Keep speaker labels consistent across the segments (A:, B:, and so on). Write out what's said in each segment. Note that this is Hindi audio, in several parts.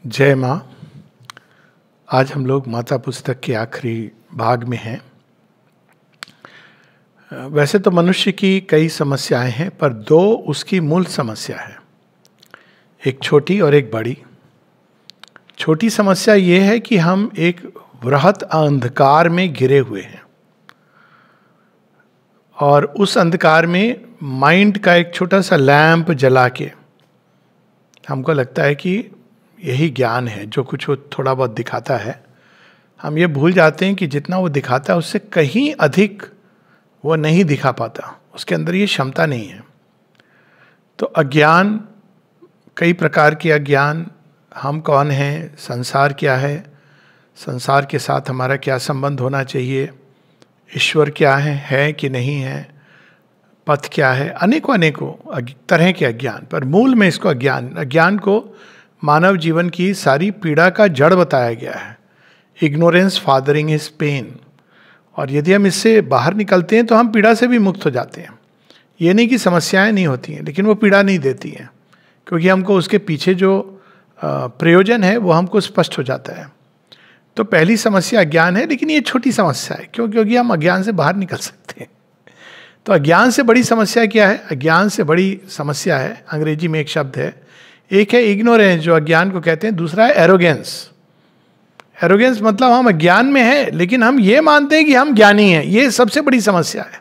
A: जय माँ। आज हम लोग माता पुस्तक के आखिरी भाग में हैं। वैसे तो मनुष्य की कई समस्याएं हैं, पर दो उसकी मूल समस्या है, एक छोटी और एक बड़ी। छोटी समस्या ये है कि हम एक वृहत अंधकार में घिरे हुए हैं और उस अंधकार में माइंड का एक छोटा सा लैंप जला के हमको लगता है कि यही ज्ञान है, जो कुछ वो थोड़ा बहुत दिखाता है। हम ये भूल जाते हैं कि जितना वो दिखाता है उससे कहीं अधिक वो नहीं दिखा पाता, उसके अंदर ये क्षमता नहीं है। तो अज्ञान, कई प्रकार के अज्ञान, हम कौन हैं, संसार क्या है, संसार के साथ हमारा क्या संबंध होना चाहिए, ईश्वर क्या है कि नहीं है, पथ क्या है, अनेकों तरह के अज्ञान। पर मूल में इसको अज्ञान को मानव जीवन की सारी पीड़ा का जड़ बताया गया है। Ignorance fathering his pain. और यदि हम इससे बाहर निकलते हैं तो हम पीड़ा से भी मुक्त हो जाते हैं। ये नहीं कि समस्याएं नहीं होती हैं, लेकिन वो पीड़ा नहीं देती हैं, क्योंकि हमको उसके पीछे जो प्रयोजन है वो हमको स्पष्ट हो जाता है। तो पहली समस्या अज्ञान है, लेकिन ये छोटी समस्या है। क्योंकि हम अज्ञान से बाहर निकल सकते हैं। तो अज्ञान से बड़ी समस्या क्या है? अज्ञान से बड़ी समस्या है, अंग्रेजी में एक शब्द है, एक है इग्नोरेंस, जो अज्ञान को कहते हैं, दूसरा है एरोगेंस। एरोगेंस मतलब हम अज्ञान में हैं लेकिन हम ये मानते हैं कि हम ज्ञानी हैं। ये सबसे बड़ी समस्या है।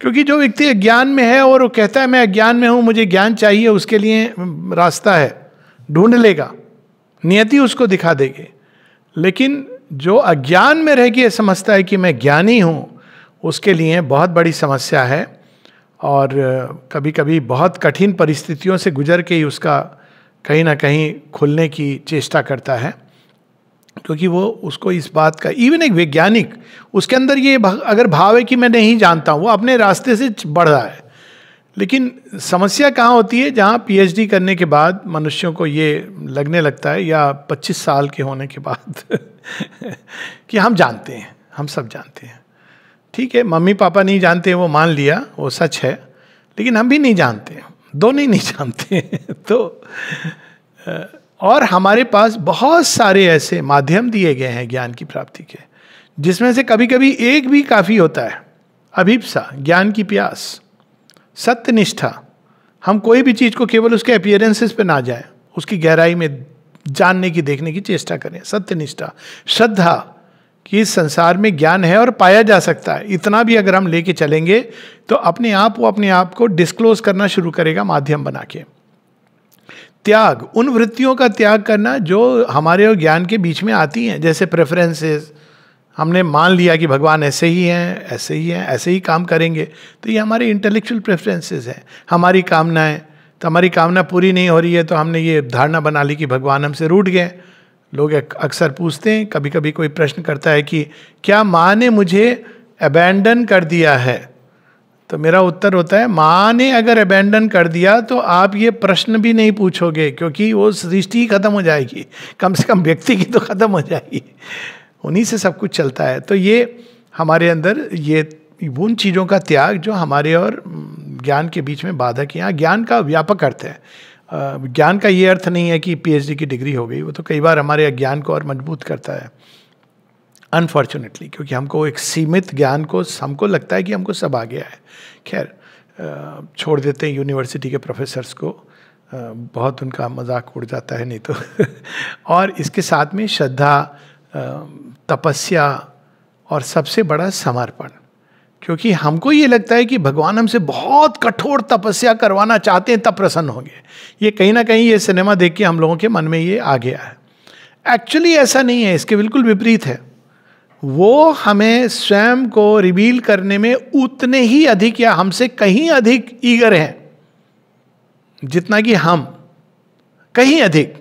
A: क्योंकि जो व्यक्ति अज्ञान में है और वो कहता है मैं अज्ञान में हूं, मुझे ज्ञान चाहिए, उसके लिए रास्ता है, ढूंढ लेगा, नियति उसको दिखा देगी। लेकिन जो अज्ञान में रह के समझता है कि मैं ज्ञानी हूं, उसके लिए बहुत बड़ी समस्या है। और कभी कभी बहुत कठिन परिस्थितियों से गुजर के ही उसका कहीं ना कहीं खुलने की चेष्टा करता है। क्योंकि वो उसको इस बात का, इवन एक वैज्ञानिक, उसके अंदर ये अगर भाव है कि मैं नहीं जानता हूँ, वो अपने रास्ते से बढ़ रहा है। लेकिन समस्या कहाँ होती है? जहाँ पीएचडी करने के बाद मनुष्यों को ये लगने लगता है, या 25 साल के होने के बाद कि हम जानते हैं, हम सब जानते हैं। ठीक है, मम्मी पापा नहीं जानते, वो मान लिया, वो सच है, लेकिन हम भी नहीं जानते, दोनों ही नहीं जानते। तो और हमारे पास बहुत सारे ऐसे माध्यम दिए गए हैं ज्ञान की प्राप्ति के, जिसमें से कभी कभी एक भी काफ़ी होता है। अभिप्सा, ज्ञान की प्यास, सत्यनिष्ठा, हम कोई भी चीज़ को केवल उसके अपीयरेंसेस पे ना जाए, उसकी गहराई में जानने की, देखने की चेष्टा करें। सत्यनिष्ठा, श्रद्धा कि इस संसार में ज्ञान है और पाया जा सकता है, इतना भी अगर हम लेके चलेंगे तो अपने आप वो अपने आप को डिस्क्लोज करना शुरू करेगा माध्यम बना के। त्याग, उन वृत्तियों का त्याग करना जो हमारे और ज्ञान के बीच में आती हैं, जैसे प्रेफरेंसेस। हमने मान लिया कि भगवान ऐसे ही हैं, ऐसे ही हैं, ऐसे ही काम करेंगे, तो ये हमारे इंटेलेक्चुअल प्रेफरेंसेस हैं, हमारी कामनाएं। तो हमारी कामना पूरी नहीं हो रही है तो हमने ये धारणा बना ली कि भगवान हमसे रूठ गए। लोग अक्सर पूछते हैं, कभी कभी कोई प्रश्न करता है कि क्या माँ ने मुझे अबैंडन कर दिया है? तो मेरा उत्तर होता है, माँ ने अगर अबैंडन कर दिया तो आप ये प्रश्न भी नहीं पूछोगे, क्योंकि वो सृष्टि खत्म हो जाएगी, कम से कम व्यक्ति की तो खत्म हो जाएगी, उन्हीं से सब कुछ चलता है। तो ये हमारे अंदर ये उन चीज़ों का त्याग जो हमारे और ज्ञान के बीच में बाधक है। यहाँ ज्ञान का व्यापक अर्थ है। ज्ञान का ये अर्थ नहीं है कि पीएचडी की डिग्री हो गई, वो तो कई बार हमारे अज्ञान को और मजबूत करता है, अनफॉर्चुनेटली, क्योंकि हमको एक सीमित ज्ञान को, हमको लगता है कि हमको सब आ गया है। खैर, छोड़ देते हैं यूनिवर्सिटी के प्रोफेसर्स को, बहुत उनका मजाक उड़ जाता है नहीं तो और इसके साथ में श्रद्धा, तपस्या और सबसे बड़ा समर्पण। क्योंकि हमको ये लगता है कि भगवान हमसे बहुत कठोर तपस्या करवाना चाहते हैं तब प्रसन्न होंगे। ये कहीं ना कहीं ये सिनेमा देख के हम लोगों के मन में ये आ गया है। एक्चुअली ऐसा नहीं है, इसके बिल्कुल विपरीत है। वो हमें स्वयं को रिवील करने में उतने ही अधिक या हमसे कहीं अधिक ईगर हैं जितना कि हम, कहीं अधिक।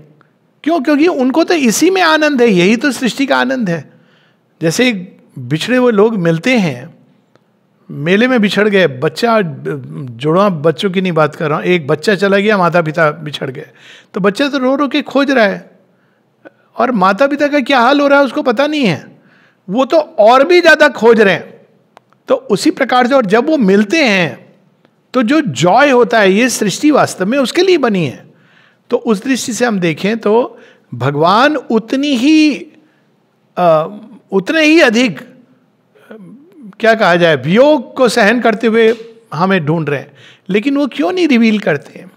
A: क्यों? क्योंकि उनको तो इसी में आनंद है, यही तो सृष्टि का आनंद है। जैसे बिछड़े हुए लोग मिलते हैं, मेले में बिछड़ गए, बच्चा, जुड़वा बच्चों की नहीं बात कर रहा हूँ, एक बच्चा चला गया, माता पिता बिछड़ गए, तो बच्चा तो रो रो के खोज रहा है, और माता पिता का क्या हाल हो रहा है उसको पता नहीं है, वो तो और भी ज्यादा खोज रहे हैं। तो उसी प्रकार से, और जब वो मिलते हैं तो जो जॉय होता है, ये सृष्टि वास्तव में उसके लिए बनी है। तो उस दृष्टि से हम देखें तो भगवान उतने ही अधिक क्या कहा जाए, वियोग को सहन करते हुए हमें ढूंढ रहे हैं, लेकिन वो क्यों नहीं रिवील करते हैं?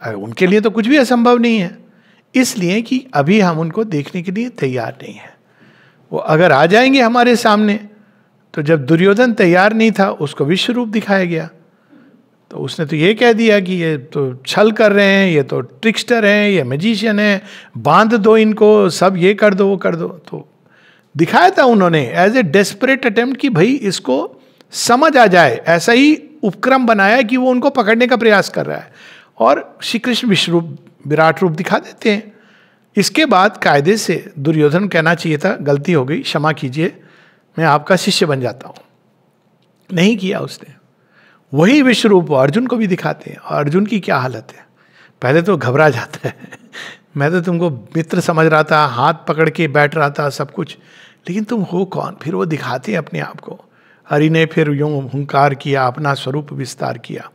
A: उनके लिए तो कुछ भी असंभव नहीं है, इसलिए कि अभी हम उनको देखने के लिए तैयार नहीं है। वो अगर आ जाएंगे हमारे सामने, तो जब दुर्योधन तैयार नहीं था उसको विश्व रूप दिखाया गया, तो उसने तो ये कह दिया कि ये तो छल कर रहे हैं, ये तो ट्रिक्स्टर हैं, ये मैजिशियन है, बांध दो इनको, सब ये कर दो वो कर दो। तो दिखाया था उन्होंने एज ए डेस्परेट अटेम्प्ट कि भाई इसको समझ आ जाए, ऐसा ही उपक्रम बनाया कि वो उनको पकड़ने का प्रयास कर रहा है, और श्री कृष्ण विश्व रूप विराट रूप दिखा देते हैं। इसके बाद कायदे से दुर्योधन कहना चाहिए था गलती हो गई, क्षमा कीजिए, मैं आपका शिष्य बन जाता हूं, नहीं किया उसने। वही विश्व रूप अर्जुन को भी दिखाते हैं, और अर्जुन की क्या हालत है, पहले तो घबरा जाता है मैं तो तुमको मित्र समझ रहा था, हाथ पकड़ के बैठ रहा था सब कुछ, लेकिन तुम हो कौन? फिर वो दिखाते हैं अपने आप को। हरि ने फिर यूं हुंकार किया, अपना स्वरूप विस्तार किया,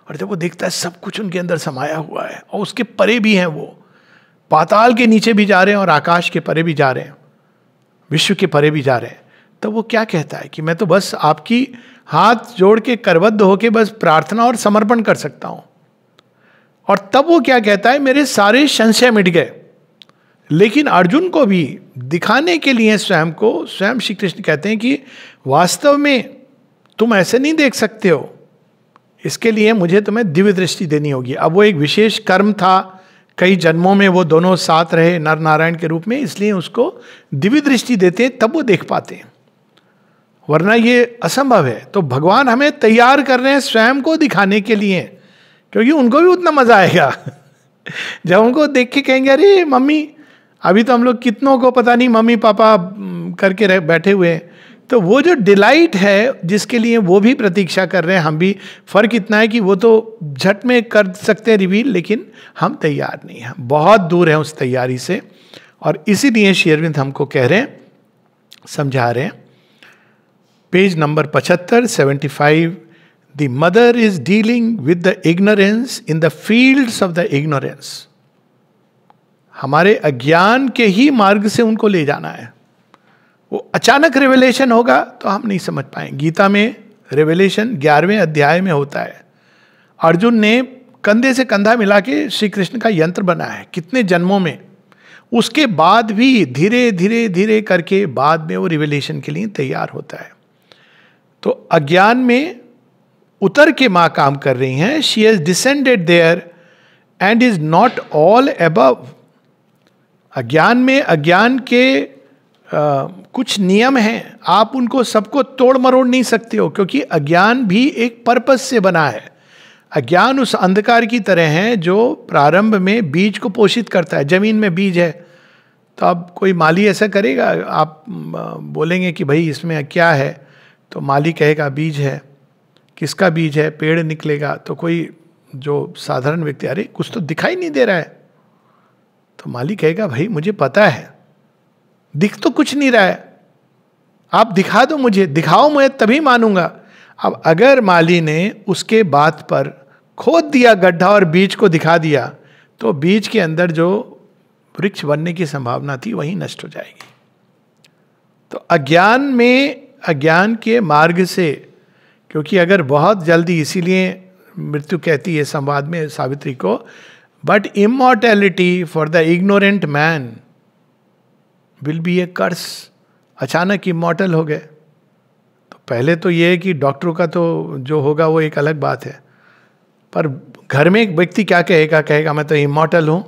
A: और जब वो देखता है सब कुछ उनके अंदर समाया हुआ है, और उसके परे भी हैं, वो पाताल के नीचे भी जा रहे हैं और आकाश के परे भी जा रहे हैं, विश्व के परे भी जा रहे हैं, तब वो क्या कहता है कि मैं तो बस आपकी हाथ जोड़ के करबद्ध होके बस प्रार्थना और समर्पण कर सकता हूं। और तब वो क्या कहता है, मेरे सारे संशय मिट गए। लेकिन अर्जुन को भी दिखाने के लिए स्वयं को, स्वयं श्री कृष्ण कहते हैं कि वास्तव में तुम ऐसे नहीं देख सकते हो, इसके लिए मुझे तुम्हें दिव्य दृष्टि देनी होगी। अब वो एक विशेष कर्म था, कई जन्मों में वो दोनों साथ रहे नर नारायण के रूप में, इसलिए उसको दिव्य दृष्टि देते हैं, तब वो देख पाते हैं, वरना ये असंभव है। तो भगवान हमें तैयार कर रहे हैं स्वयं को दिखाने के लिए, क्योंकि उनको भी उतना मजा आएगा जब उनको देख के कहेंगे अरे मम्मी, अभी तो हम लोग कितनों को पता नहीं मम्मी पापा करके बैठे हुए हैं, तो वो जो डिलाइट है जिसके लिए वो भी प्रतीक्षा कर रहे हैं, हम भी, फर्क इतना है कि वो तो झट में कर सकते हैं रिवील, लेकिन हम तैयार नहीं हैं, बहुत दूर हैं उस तैयारी से। और इसीलिए श्री अरविंद हमको कह रहे हैं, समझा रहे हैं, page number 75, 75, the mother is dealing with the ignorance in the fields of the ignorance. हमारे अज्ञान के ही मार्ग से उनको ले जाना है। वो अचानक रिवेलेशन होगा तो हम नहीं समझ पाएंगे। गीता में रिवेलेशन 11वें अध्याय में होता है, अर्जुन ने कंधे से कंधा मिला के श्री कृष्ण का यंत्र बनाया है कितने जन्मों में, उसके बाद भी धीरे धीरे धीरे करके बाद में वो रिवेलेशन के लिए तैयार होता है। तो अज्ञान में उतर के माँ काम कर रही हैं, she has descended there and is not all above. अज्ञान में अज्ञान के कुछ नियम हैं, आप उनको सबको तोड़ मरोड़ नहीं सकते हो, क्योंकि अज्ञान भी एक पर्पस से बना है। अज्ञान उस अंधकार की तरह है जो प्रारंभ में बीज को पोषित करता है। जमीन में बीज है, तो अब कोई माली ऐसा करेगा, आप बोलेंगे कि भाई इसमें क्या है, तो माली कहेगा बीज है। किसका बीज है? पेड़ निकलेगा। तो कोई जो साधारण व्यक्ति, अरे कुछ तो दिखाई नहीं दे रहा है, तो माली कहेगा भाई मुझे पता है, दिख तो कुछ नहीं रहा है, आप दिखा दो मुझे, दिखाओ मैं तभी मानूंगा। अब अगर माली ने उसके बात पर खोद दिया गड्ढा और बीज को दिखा दिया, तो बीज के अंदर जो वृक्ष बनने की संभावना थी वही नष्ट हो जाएगी। तो अज्ञान में, अज्ञान के मार्ग से, क्योंकि अगर बहुत जल्दी, इसीलिए मृत्यु कहती है संवाद में सावित्री को, but immortality for the ignorant man will be a curse. अचानक इमॉर्टल हो गए, तो पहले तो ये है कि डॉक्टरों का तो जो होगा वो एक अलग बात है, पर घर में एक व्यक्ति क्या कहेगा? कहेगा मैं तो इमॉर्टल हूं,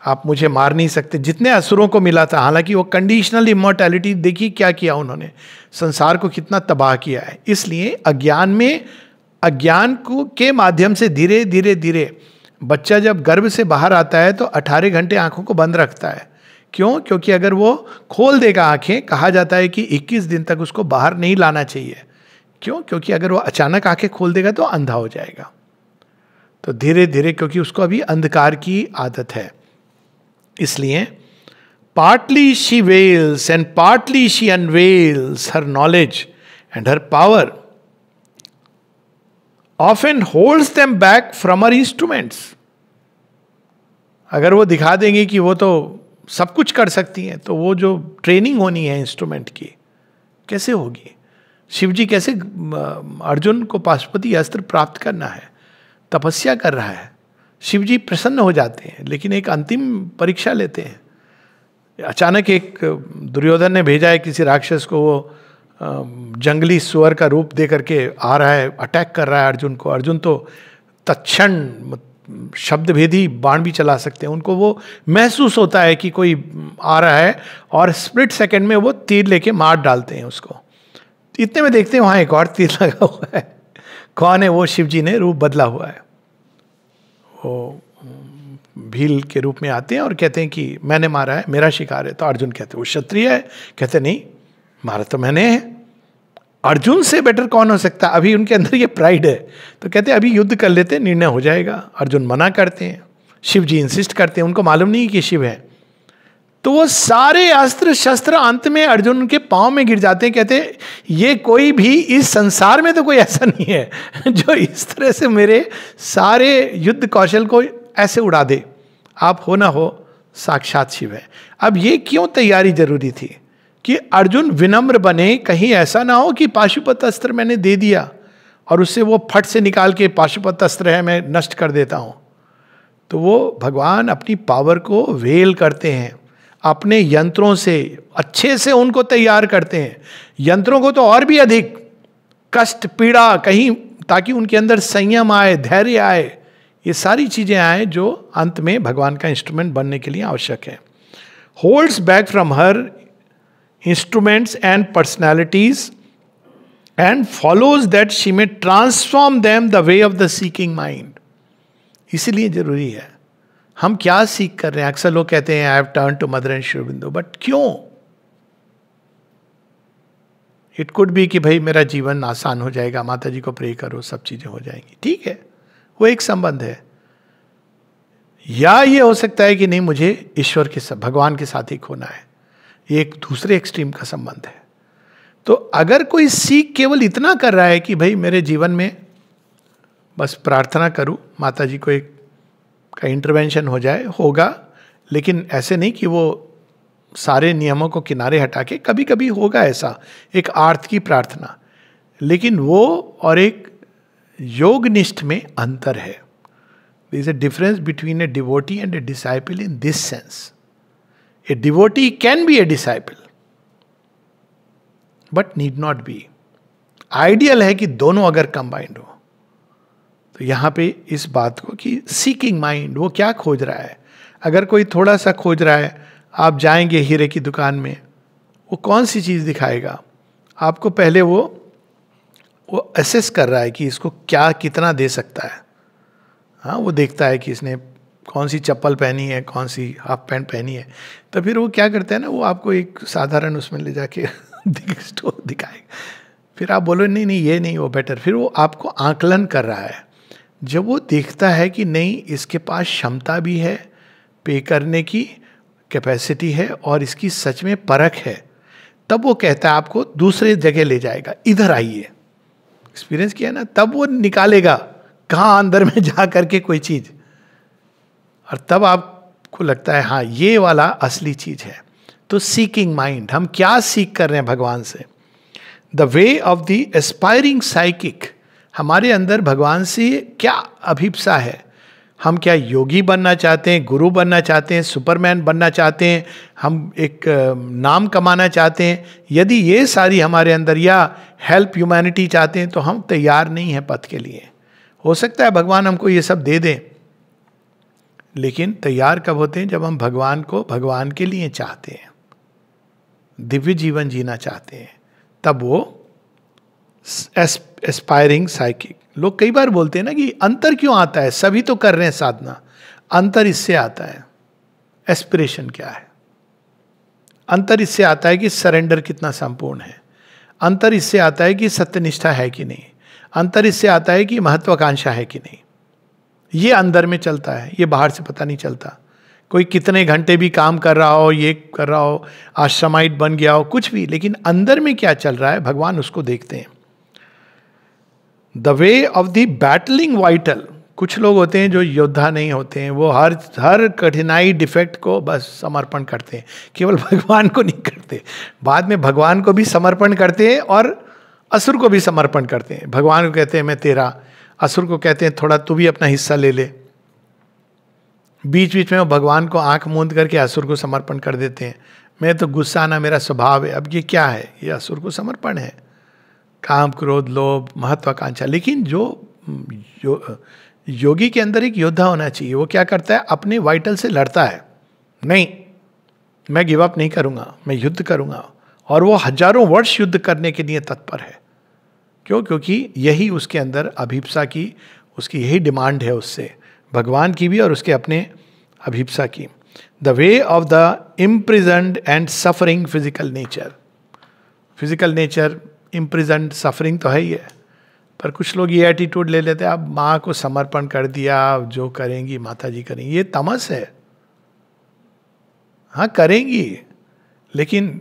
A: आप मुझे मार नहीं सकते। जितने असुरों को मिला था, हालांकि वो कंडीशनल इमॉर्टैलिटी, देखिए क्या किया उन्होंने, संसार को कितना तबाह किया है। इसलिए अज्ञान में, अज्ञान को के माध्यम से धीरे धीरे धीरे बच्चा जब गर्भ से बाहर आता है तो 18 घंटे आंखों को बंद रखता है। क्यों? क्योंकि अगर वो खोल देगा आंखें, कहा जाता है कि 21 दिन तक उसको बाहर नहीं लाना चाहिए। क्यों? क्योंकि अगर वो अचानक आंखें खोल देगा तो अंधा हो जाएगा। तो धीरे धीरे, क्योंकि उसको अभी अंधकार की आदत है, इसलिए partly she veils and partly she unveils her knowledge and her power often holds them back from our instruments. अगर वो दिखा देंगे कि वो तो सब कुछ कर सकती हैं, तो वो जो ट्रेनिंग होनी है इंस्ट्रूमेंट की कैसे होगी? शिव जी कैसे, अर्जुन को पाशुपति अस्त्र प्राप्त करना है, तपस्या कर रहा है, शिव जी प्रसन्न हो जाते हैं, लेकिन एक अंतिम परीक्षा लेते हैं। अचानक एक दुर्योधन ने भेजा है किसी राक्षस को, वो जंगली सुअर का रूप दे करके आ रहा है, अटैक कर रहा है अर्जुन को। अर्जुन तो तत्क्षण शब्द भेदी बाण भी चला सकते हैं, उनको वो महसूस होता है कि कोई आ रहा है, और स्प्लिट सेकंड में वो तीर लेके मार डालते हैं उसको। इतने में देखते हैं वहां एक और तीर लगा हुआ है। कौन है वो? शिव जी ने रूप बदला हुआ है, वो भील के रूप में आते हैं और कहते हैं कि मैंने मारा है, मेरा शिकार है। तो अर्जुन कहते हैं वो क्षत्रिय है, कहते नहीं मारा तो मैंने है, अर्जुन से बेटर कौन हो सकता? अभी उनके अंदर ये प्राइड है। तो कहते हैं अभी युद्ध कर लेते, निर्णय हो जाएगा। अर्जुन मना करते हैं, शिव जी इंसिस्ट करते हैं, उनको मालूम नहीं कि शिव है। तो वो सारे अस्त्र शस्त्र अंत में अर्जुन के पांव में गिर जाते हैं। कहते हैं ये कोई भी इस संसार में तो कोई ऐसा नहीं है जो इस तरह से मेरे सारे युद्ध कौशल को ऐसे उड़ा दे। आप हो ना हो, साक्षात शिव है। अब ये क्यों तैयारी जरूरी थी कि अर्जुन विनम्र बने, कहीं ऐसा ना हो कि पाशुपत अस्त्र मैंने दे दिया और उससे वो फट से निकाल के पाशुपत अस्त्र है मैं नष्ट कर देता हूं। तो वो भगवान अपनी पावर को वेल करते हैं, अपने यंत्रों से अच्छे से उनको तैयार करते हैं। यंत्रों को तो और भी अधिक कष्ट पीड़ा कहीं, ताकि उनके अंदर संयम आए, धैर्य आए, ये सारी चीजें आए जो अंत में भगवान का इंस्ट्रूमेंट बनने के लिए आवश्यक है। Holds back from her instruments and personalities and follows that she may transform them the way of the seeking mind। इसीलिए जरूरी है हम क्या सीख कर रहे हैं। अक्सर लोग कहते हैं I have turn to Mother and Shri Aurobindo, but क्यों? इट कुड बी कि भाई मेरा जीवन आसान हो जाएगा, माता जी को प्रे करो सब चीजें हो जाएंगी, ठीक है, वो एक संबंध है। या ये हो सकता है कि नहीं, मुझे ईश्वर के साथ, भगवान के साथ ही खोना है, ये एक दूसरे एक्सट्रीम का संबंध है। तो अगर कोई सीख केवल इतना कर रहा है कि भाई मेरे जीवन में बस प्रार्थना करूं, माता जी को एक का इंटरवेंशन हो जाए, होगा, लेकिन ऐसे नहीं कि वो सारे नियमों को किनारे हटा के, कभी कभी होगा ऐसा एक आर्थ की प्रार्थना, लेकिन वो और एक योगनिष्ठ में अंतर है। There is a difference between a devotee and a disciple in this sense. A devotee can be a disciple, but need not be. Ideal है कि दोनों अगर कंबाइंड हो। तो यहां पे इस बात को कि सीकिंग माइंड वो क्या खोज रहा है। अगर कोई थोड़ा सा खोज रहा है, आप जाएंगे हीरे की दुकान में, वो कौन सी चीज दिखाएगा आपको? पहले वो असेस कर रहा है कि इसको क्या कितना दे सकता है। हाँ, वो देखता है कि इसने कौन सी चप्पल पहनी है, कौन सी हाफ पैंट पहनी है। तो फिर वो क्या करता है ना, वो आपको एक साधारण उसमें ले जाके स्टोर दिखाएगा। फिर आप बोलो नहीं नहीं ये नहीं, वो बेटर। फिर वो आपको आकलन कर रहा है। जब वो देखता है कि नहीं इसके पास क्षमता भी है, पे करने की कैपेसिटी है और इसकी सच में परख है, तब वो कहता है आपको दूसरे जगह ले जाएगा, इधर आइए। एक्सपीरियंस किया ना, तब वो निकालेगा कहाँ अंदर में जा करके कोई चीज, और तब आपको लगता है हाँ ये वाला असली चीज है। तो सीकिंग माइंड, हम क्या सीख कर रहे हैं भगवान से? The way of the aspiring psychic, हमारे अंदर भगवान से क्या अभिप्सा है? हम क्या योगी बनना चाहते हैं, गुरु बनना चाहते हैं, सुपरमैन बनना चाहते हैं, हम एक नाम कमाना चाहते हैं? यदि ये सारी हमारे अंदर, या हेल्प ह्यूमैनिटी चाहते हैं, तो हम तैयार नहीं हैं पथ के लिए। हो सकता है भगवान हमको ये सब दे दें, लेकिन तैयार कब होते हैं? जब हम भगवान को भगवान के लिए चाहते हैं, दिव्य जीवन जीना चाहते हैं, तब वो एस्पायरिंग साइकिक। लोग कई बार बोलते हैं ना कि अंतर क्यों आता है, सभी तो कर रहे हैं साधना। अंतर इससे आता है, एस्पिरेशन क्या है। अंतर इससे आता है कि सरेंडर कितना संपूर्ण है। अंतर इससे आता है कि सत्यनिष्ठा है कि नहीं। अंतर इससे आता है कि महत्वाकांक्षा है कि नहीं। ये अंदर में चलता है, ये बाहर से पता नहीं चलता। कोई कितने घंटे भी काम कर रहा हो, ये कर रहा हो, आश्रमाइट बन गया हो, कुछ भी, लेकिन अंदर में क्या चल रहा है भगवान उसको देखते हैं। The way of the battling vital, कुछ लोग होते हैं जो योद्धा नहीं होते हैं, वो हर कठिनाई डिफेक्ट को बस समर्पण करते हैं, केवल भगवान को नहीं करते, बाद में भगवान को भी समर्पण करते हैं और असुर को भी समर्पण करते हैं। भगवान को कहते हैं मैं तेरा, असुर को कहते हैं थोड़ा तू भी अपना हिस्सा ले ले। बीच बीच में वो भगवान को आंख मूंद करके असुर को समर्पण कर देते हैं, मैं तो गुस्सा आना मेरा स्वभाव है। अब ये क्या है? ये असुर को समर्पण है, काम क्रोध लोभ महत्वाकांक्षा। लेकिन जो योगी के अंदर एक योद्धा होना चाहिए। वो क्या करता है? अपने वाइटल से लड़ता है, नहीं मैं गिव अप नहीं करूंगा, मैं युद्ध करूंगा। और वो हजारों वर्ष युद्ध करने के लिए तत्पर है। क्यों? क्योंकि यही उसके अंदर अभिप्सा की, उसकी यही डिमांड है उससे, भगवान की भी और उसके अपने अभिप्सा की। The way of the imprisoned and suffering physical nature. Physical nature imprisoned suffering तो है ही है, पर कुछ लोग ये एटीट्यूड ले लेते हैं, अब माँ को समर्पण कर दिया, जो करेंगी माता जी करेंगी। ये तमस है। हाँ करेंगी, लेकिन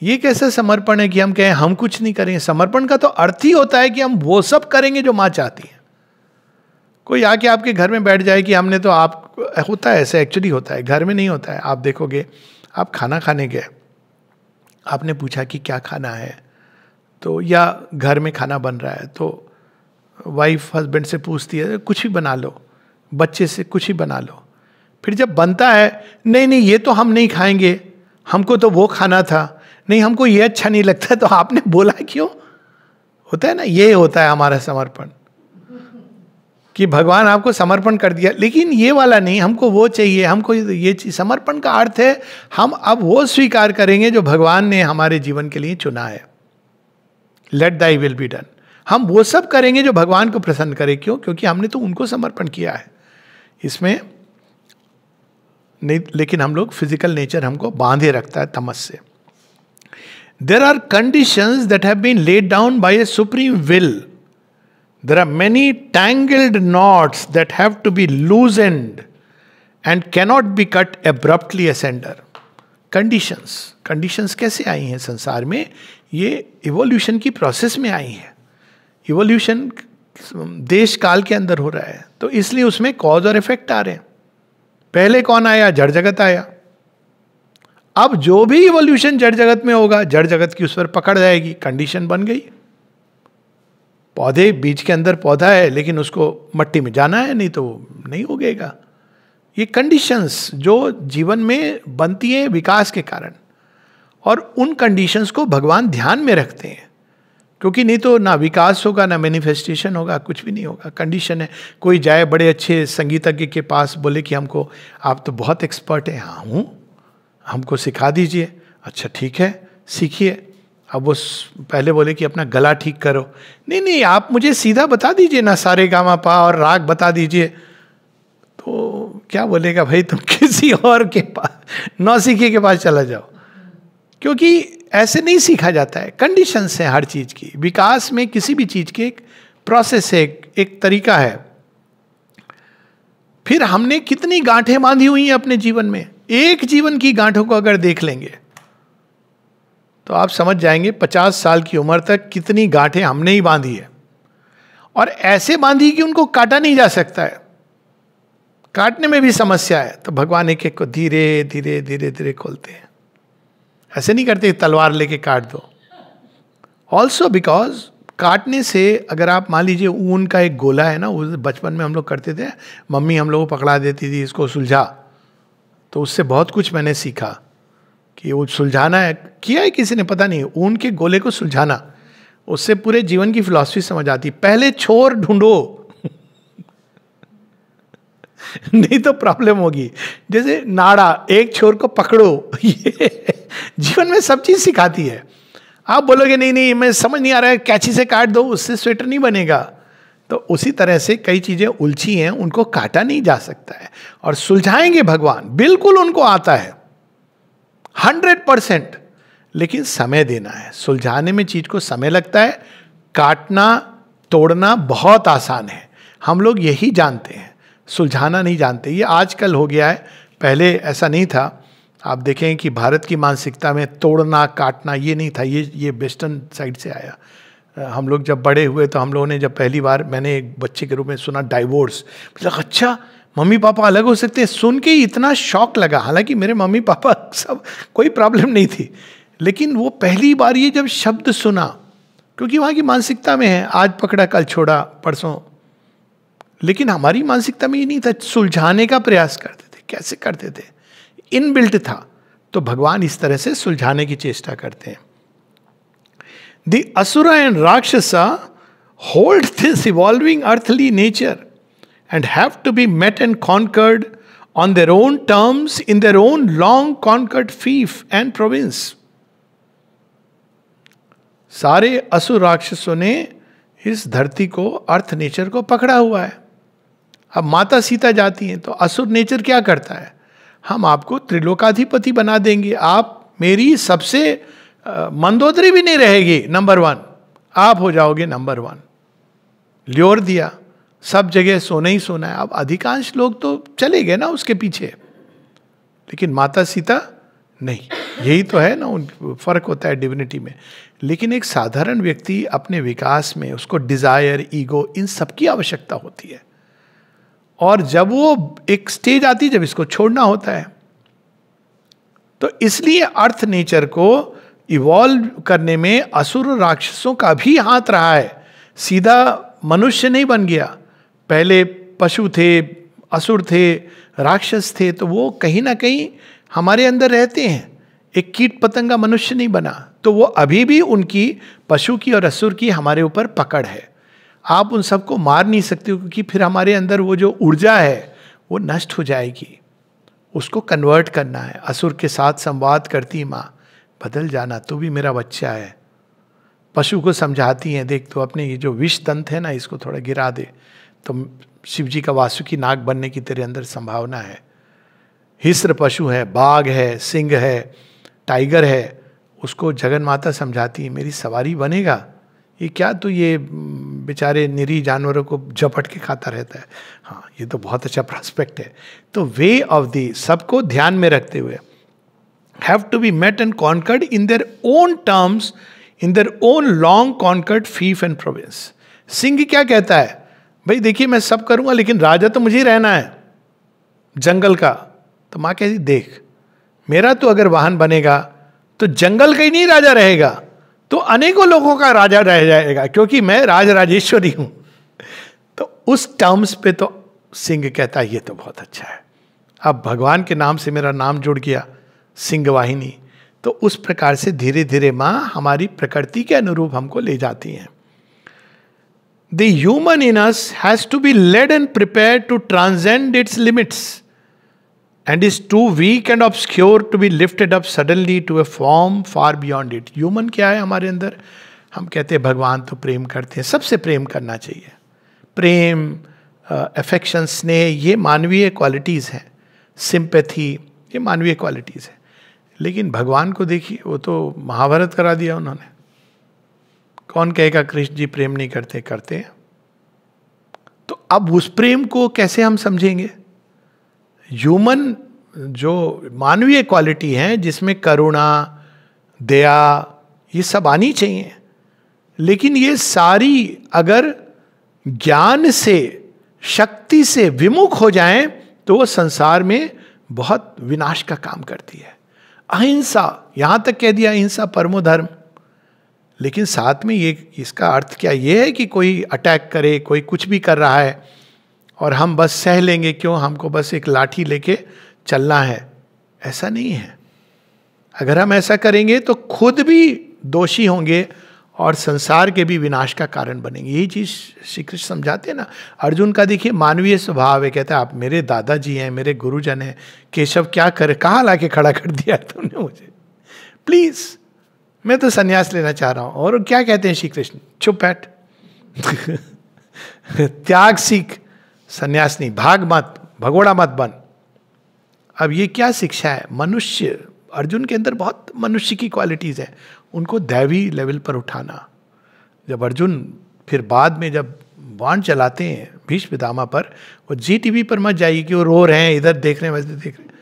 A: ये कैसा समर्पण है कि हम कहें हम कुछ नहीं करेंगे? समर्पण का तो अर्थ ही होता है कि हम वो सब करेंगे जो माँ चाहती है। कोई आके आपके घर में बैठ जाए कि हमने तो आप, होता है ऐसे, एक्चुअली होता है, घर में नहीं होता है। आप देखोगे, आप खाना खाने गए, आपने पूछा कि क्या खाना है, तो या घर में खाना बन रहा है तो वाइफ हस्बैंड से पूछती है कुछ भी बना लो, बच्चे से कुछ ही बना लो। फिर जब बनता है, नहीं नहीं ये तो हम नहीं खाएंगे, हमको तो वो खाना था, नहीं हमको ये अच्छा नहीं लगता, तो आपने बोला क्यों? होता है ना, ये होता है हमारा समर्पण, कि भगवान आपको समर्पण कर दिया, लेकिन ये वाला नहीं, हमको वो चाहिए, हमको ये चीज। समर्पण का अर्थ है हम अब वो स्वीकार करेंगे जो भगवान ने हमारे जीवन के लिए चुना है। Let thy will be done. हम वो सब करेंगे जो भगवान को प्रसन्न करे। क्यों? क्योंकि हमने तो उनको समर्पण किया है। इसमें नहीं, लेकिन हम लोग, फिजिकल नेचर हमको बांधे रखता है तमस से। There are conditions that have been laid down by a supreme will. There are many tangled knots that have to be loosened and cannot be cut abruptly asunder. Conditions कैसे आई हैं संसार में? ये इवोल्यूशन की प्रोसेस में आई है। इवोल्यूशन देश काल के अंदर हो रहा है, तो इसलिए उसमें कॉज और इफेक्ट आ रहे हैं। पहले कौन आया? जड़ जगत आया। अब जो भी इवोल्यूशन जड़ जगत में होगा, जड़ जगत की उस पर पकड़ जाएगी, कंडीशन बन गई। पौधे, बीज के अंदर पौधा है, लेकिन उसको मट्टी में जाना है, नहीं तो नहीं उगेगा। ये कंडीशंस जो जीवन में बनती हैं विकास के कारण, और उन कंडीशंस को भगवान ध्यान में रखते हैं, क्योंकि नहीं तो ना विकास होगा, ना मैनिफेस्टेशन होगा, कुछ भी नहीं होगा। कंडीशन है। कोई जाए बड़े अच्छे संगीतज्ञ के पास, बोले कि हमको, आप तो बहुत एक्सपर्ट हैं। हाँ हूँ, हमको सिखा दीजिए। अच्छा ठीक है, सीखिए। अब वो पहले बोले कि अपना गला ठीक करो, नहीं नहीं आप मुझे सीधा बता दीजिए ना, सारे गामा पा और राग बता दीजिए। तो क्या बोलेगा, भाई तुम किसी और के पास, नौसिखिए के पास चला जाओ। क्योंकि ऐसे नहीं सीखा जाता है। कंडीशंस है हर चीज की। विकास में किसी भी चीज के एक प्रोसेस है, एक तरीका है। फिर हमने कितनी गांठें बांधी हुई हैं अपने जीवन में। एक जीवन की गांठों को अगर देख लेंगे तो आप समझ जाएंगे 50 साल की उम्र तक कितनी गांठें हमने ही बांधी है, और ऐसे बांधी कि उनको काटा नहीं जा सकता है। काटने में भी समस्या है, तो भगवान एक एक को धीरे धीरे धीरे धीरे खोलते हैं। ऐसे नहीं करते तलवार लेके काट दो। ऑल्सो बिकॉज काटने से, अगर आप मान लीजिए ऊन का एक गोला है ना, उस बचपन में हम लोग करते थे, मम्मी हम लोग को पकड़ा देती थी, इसको सुलझा। तो उससे बहुत कुछ मैंने सीखा कि वो सुलझाना है, किया है किसी ने पता नहीं, ऊन के गोले को सुलझाना, उससे पूरे जीवन की फिलॉसफी समझ आती। पहले छोर ढूंढो नहीं तो प्रॉब्लम होगी। जैसे नाड़ा, एक छोर को पकड़ो ये जीवन में सब चीज सिखाती है। आप बोलोगे नहीं नहीं मैं समझ नहीं आ रहा है, कैंची से काट दो, उससे स्वेटर नहीं बनेगा। तो उसी तरह से कई चीजें उलझी हैं, उनको काटा नहीं जा सकता है, और सुलझाएंगे भगवान, बिल्कुल उनको आता है 100%। लेकिन समय देना है। सुलझाने में चीज को समय लगता है, काटना तोड़ना बहुत आसान है। हम लोग यही जानते हैं, सुलझाना नहीं जानते। ये आजकल हो गया है, पहले ऐसा नहीं था। आप देखें कि भारत की मानसिकता में तोड़ना काटना ये नहीं था, ये वेस्टर्न साइड से आया। हम लोग जब बड़े हुए तो हम लोगों ने जब पहली बार मैंने एक बच्चे के रूप में सुना डाइवोर्स, मतलब अच्छा मम्मी पापा अलग हो सकते हैं, सुन के ही इतना शॉक लगा। हालांकि मेरे मम्मी पापा सब कोई प्रॉब्लम नहीं थी, लेकिन वो पहली बार ये जब शब्द सुना, क्योंकि वहाँ की मानसिकता में है आज पकड़ा कल छोड़ा परसों, लेकिन हमारी मानसिकता में ये नहीं था। सुलझाने का प्रयास करते थे, कैसे करते थे, इनबिल्ट था। तो भगवान इस तरह से सुलझाने की चेष्टा करते हैं। The Asura and Rakshasa hold this evolving earthly nature and have to be met and conquered on their own terms in their own long conquered fief and province. सारे असुर राक्षसों ने इस धरती को, अर्थ नेचर को पकड़ा हुआ है। अब माता सीता जाती हैं तो असुर नेचर क्या करता है, हम आपको त्रिलोकाधिपति बना देंगे, आप मेरी सबसे मंदोदरी भी नहीं रहेगी, नंबर 1 आप हो जाओगे नंबर 1। ल्योर दिया, सब जगह सोना ही सोना है। अब अधिकांश लोग तो चले गए ना उसके पीछे, लेकिन माता सीता नहीं। यही तो है ना, फर्क होता है डिविनिटी में। लेकिन एक साधारण व्यक्ति अपने विकास में उसको डिजायर, ईगो, इन सब की आवश्यकता होती है, और जब वो एक स्टेज आती है जब इसको छोड़ना होता है। तो इसलिए अर्थ नेचर को इवॉल्व करने में असुर राक्षसों का भी हाथ रहा है। सीधा मनुष्य नहीं बन गया, पहले पशु थे, असुर थे, राक्षस थे, तो वो कहीं ना कहीं हमारे अंदर रहते हैं। एक कीट पतंगा मनुष्य नहीं बना, तो वो अभी भी उनकी, पशु की और असुर की हमारे ऊपर पकड़ है। आप उन सबको मार नहीं सकते, क्योंकि फिर हमारे अंदर वो जो ऊर्जा है वो नष्ट हो जाएगी। उसको कन्वर्ट करना है। असुर के साथ संवाद करती माँ, बदल जाना, तू भी मेरा बच्चा है। पशु को समझाती हैं, देख तो अपने ये जो विष दंत है ना, इसको थोड़ा गिरा दे, तो शिव जी का वासुकी नाग बनने की तेरे अंदर संभावना है। हिस्र पशु है, बाघ है, सिंह है, टाइगर है, उसको जगन माता समझाती है, मेरी सवारी बनेगा। ये क्या तो ये बेचारे निरी जानवरों को झपट के खाता रहता है। हाँ, ये तो बहुत अच्छा प्रॉस्पेक्ट है। तो वे ऑफ दी, सबको ध्यान में रखते हुए, have to be met and conquered in their own terms, in their own long conquered fief and province. Singh क्या कहता है, भाई देखिए मैं सब करूंगा लेकिन राजा तो मुझे ही रहना है जंगल का। तो माँ कहती देख, मेरा तो अगर वाहन बनेगा तो जंगल का ही नहीं राजा रहेगा, तो अनेकों लोगों का राजा रह जाएगा, क्योंकि मैं राज राजेश्वरी हूं। तो उस टर्म्स पे तो सिंह कहता है ये तो बहुत अच्छा है, अब भगवान के नाम से मेरा नाम जुड़ गया, सिंह वाहिनी। तो उस प्रकार से धीरे धीरे माँ हमारी प्रकृति के अनुरूप हमको ले जाती हैं। The human in us has to be led and prepare to transcend its limits and is too weak and obscure to be lifted up suddenly to a form far beyond it. Human क्या है हमारे अंदर, हम कहते हैं भगवान तो प्रेम करते हैं, सबसे प्रेम करना चाहिए। प्रेम, अफेक्शन, स्नेह, ये मानवीय क्वालिटीज हैं। सिंपैथी, ये मानवीय क्वालिटीज है। लेकिन भगवान को देखिए, वो तो महाभारत करा दिया उन्होंने। कौन कहेगा कृष्ण जी प्रेम नहीं करते, करते हैं। तो अब उस प्रेम को कैसे हम समझेंगे। ह्यूमन जो मानवीय क्वालिटी है, जिसमें करुणा, दया, ये सब आनी चाहिए। लेकिन ये सारी अगर ज्ञान से, शक्ति से विमुख हो जाएं तो वो संसार में बहुत विनाश का काम करती है। अहिंसा, यहां तक कह दिया अहिंसा परमो धर्म, लेकिन साथ में ये, इसका अर्थ क्या ये है कि कोई अटैक करे, कोई कुछ भी कर रहा है और हम बस सह लेंगे, क्यों, हमको बस एक लाठी लेके चलना है, ऐसा नहीं है। अगर हम ऐसा करेंगे तो खुद भी दोषी होंगे और संसार के भी विनाश का कारण बनेंगे। यही चीज श्री कृष्ण समझाते हैं ना। अर्जुन का देखिए मानवीय स्वभाव है, कहता है आप मेरे दादाजी हैं, मेरे गुरुजन हैं, केशव क्या करे, कहाँ लाके खड़ा कर दिया तुमने मुझे, प्लीज मैं तो संन्यास लेना चाह रहा हूं। और क्या कहते हैं श्री कृष्ण, चुप बैठ त्याग सीख, संन्यास नहीं, भाग मत, भगोड़ा मत बन। अब ये क्या शिक्षा है। मनुष्य, अर्जुन के अंदर बहुत मनुष्य की क्वालिटीज है, उनको दैवी लेवल पर उठाना। जब अर्जुन फिर बाद में जब बाण चलाते हैं भीष्म पितामह पर, वो जी टीवी पर मत जाइए कि वो रो रहे हैं, इधर देख रहे हैं, वैसे देख रहे हैं,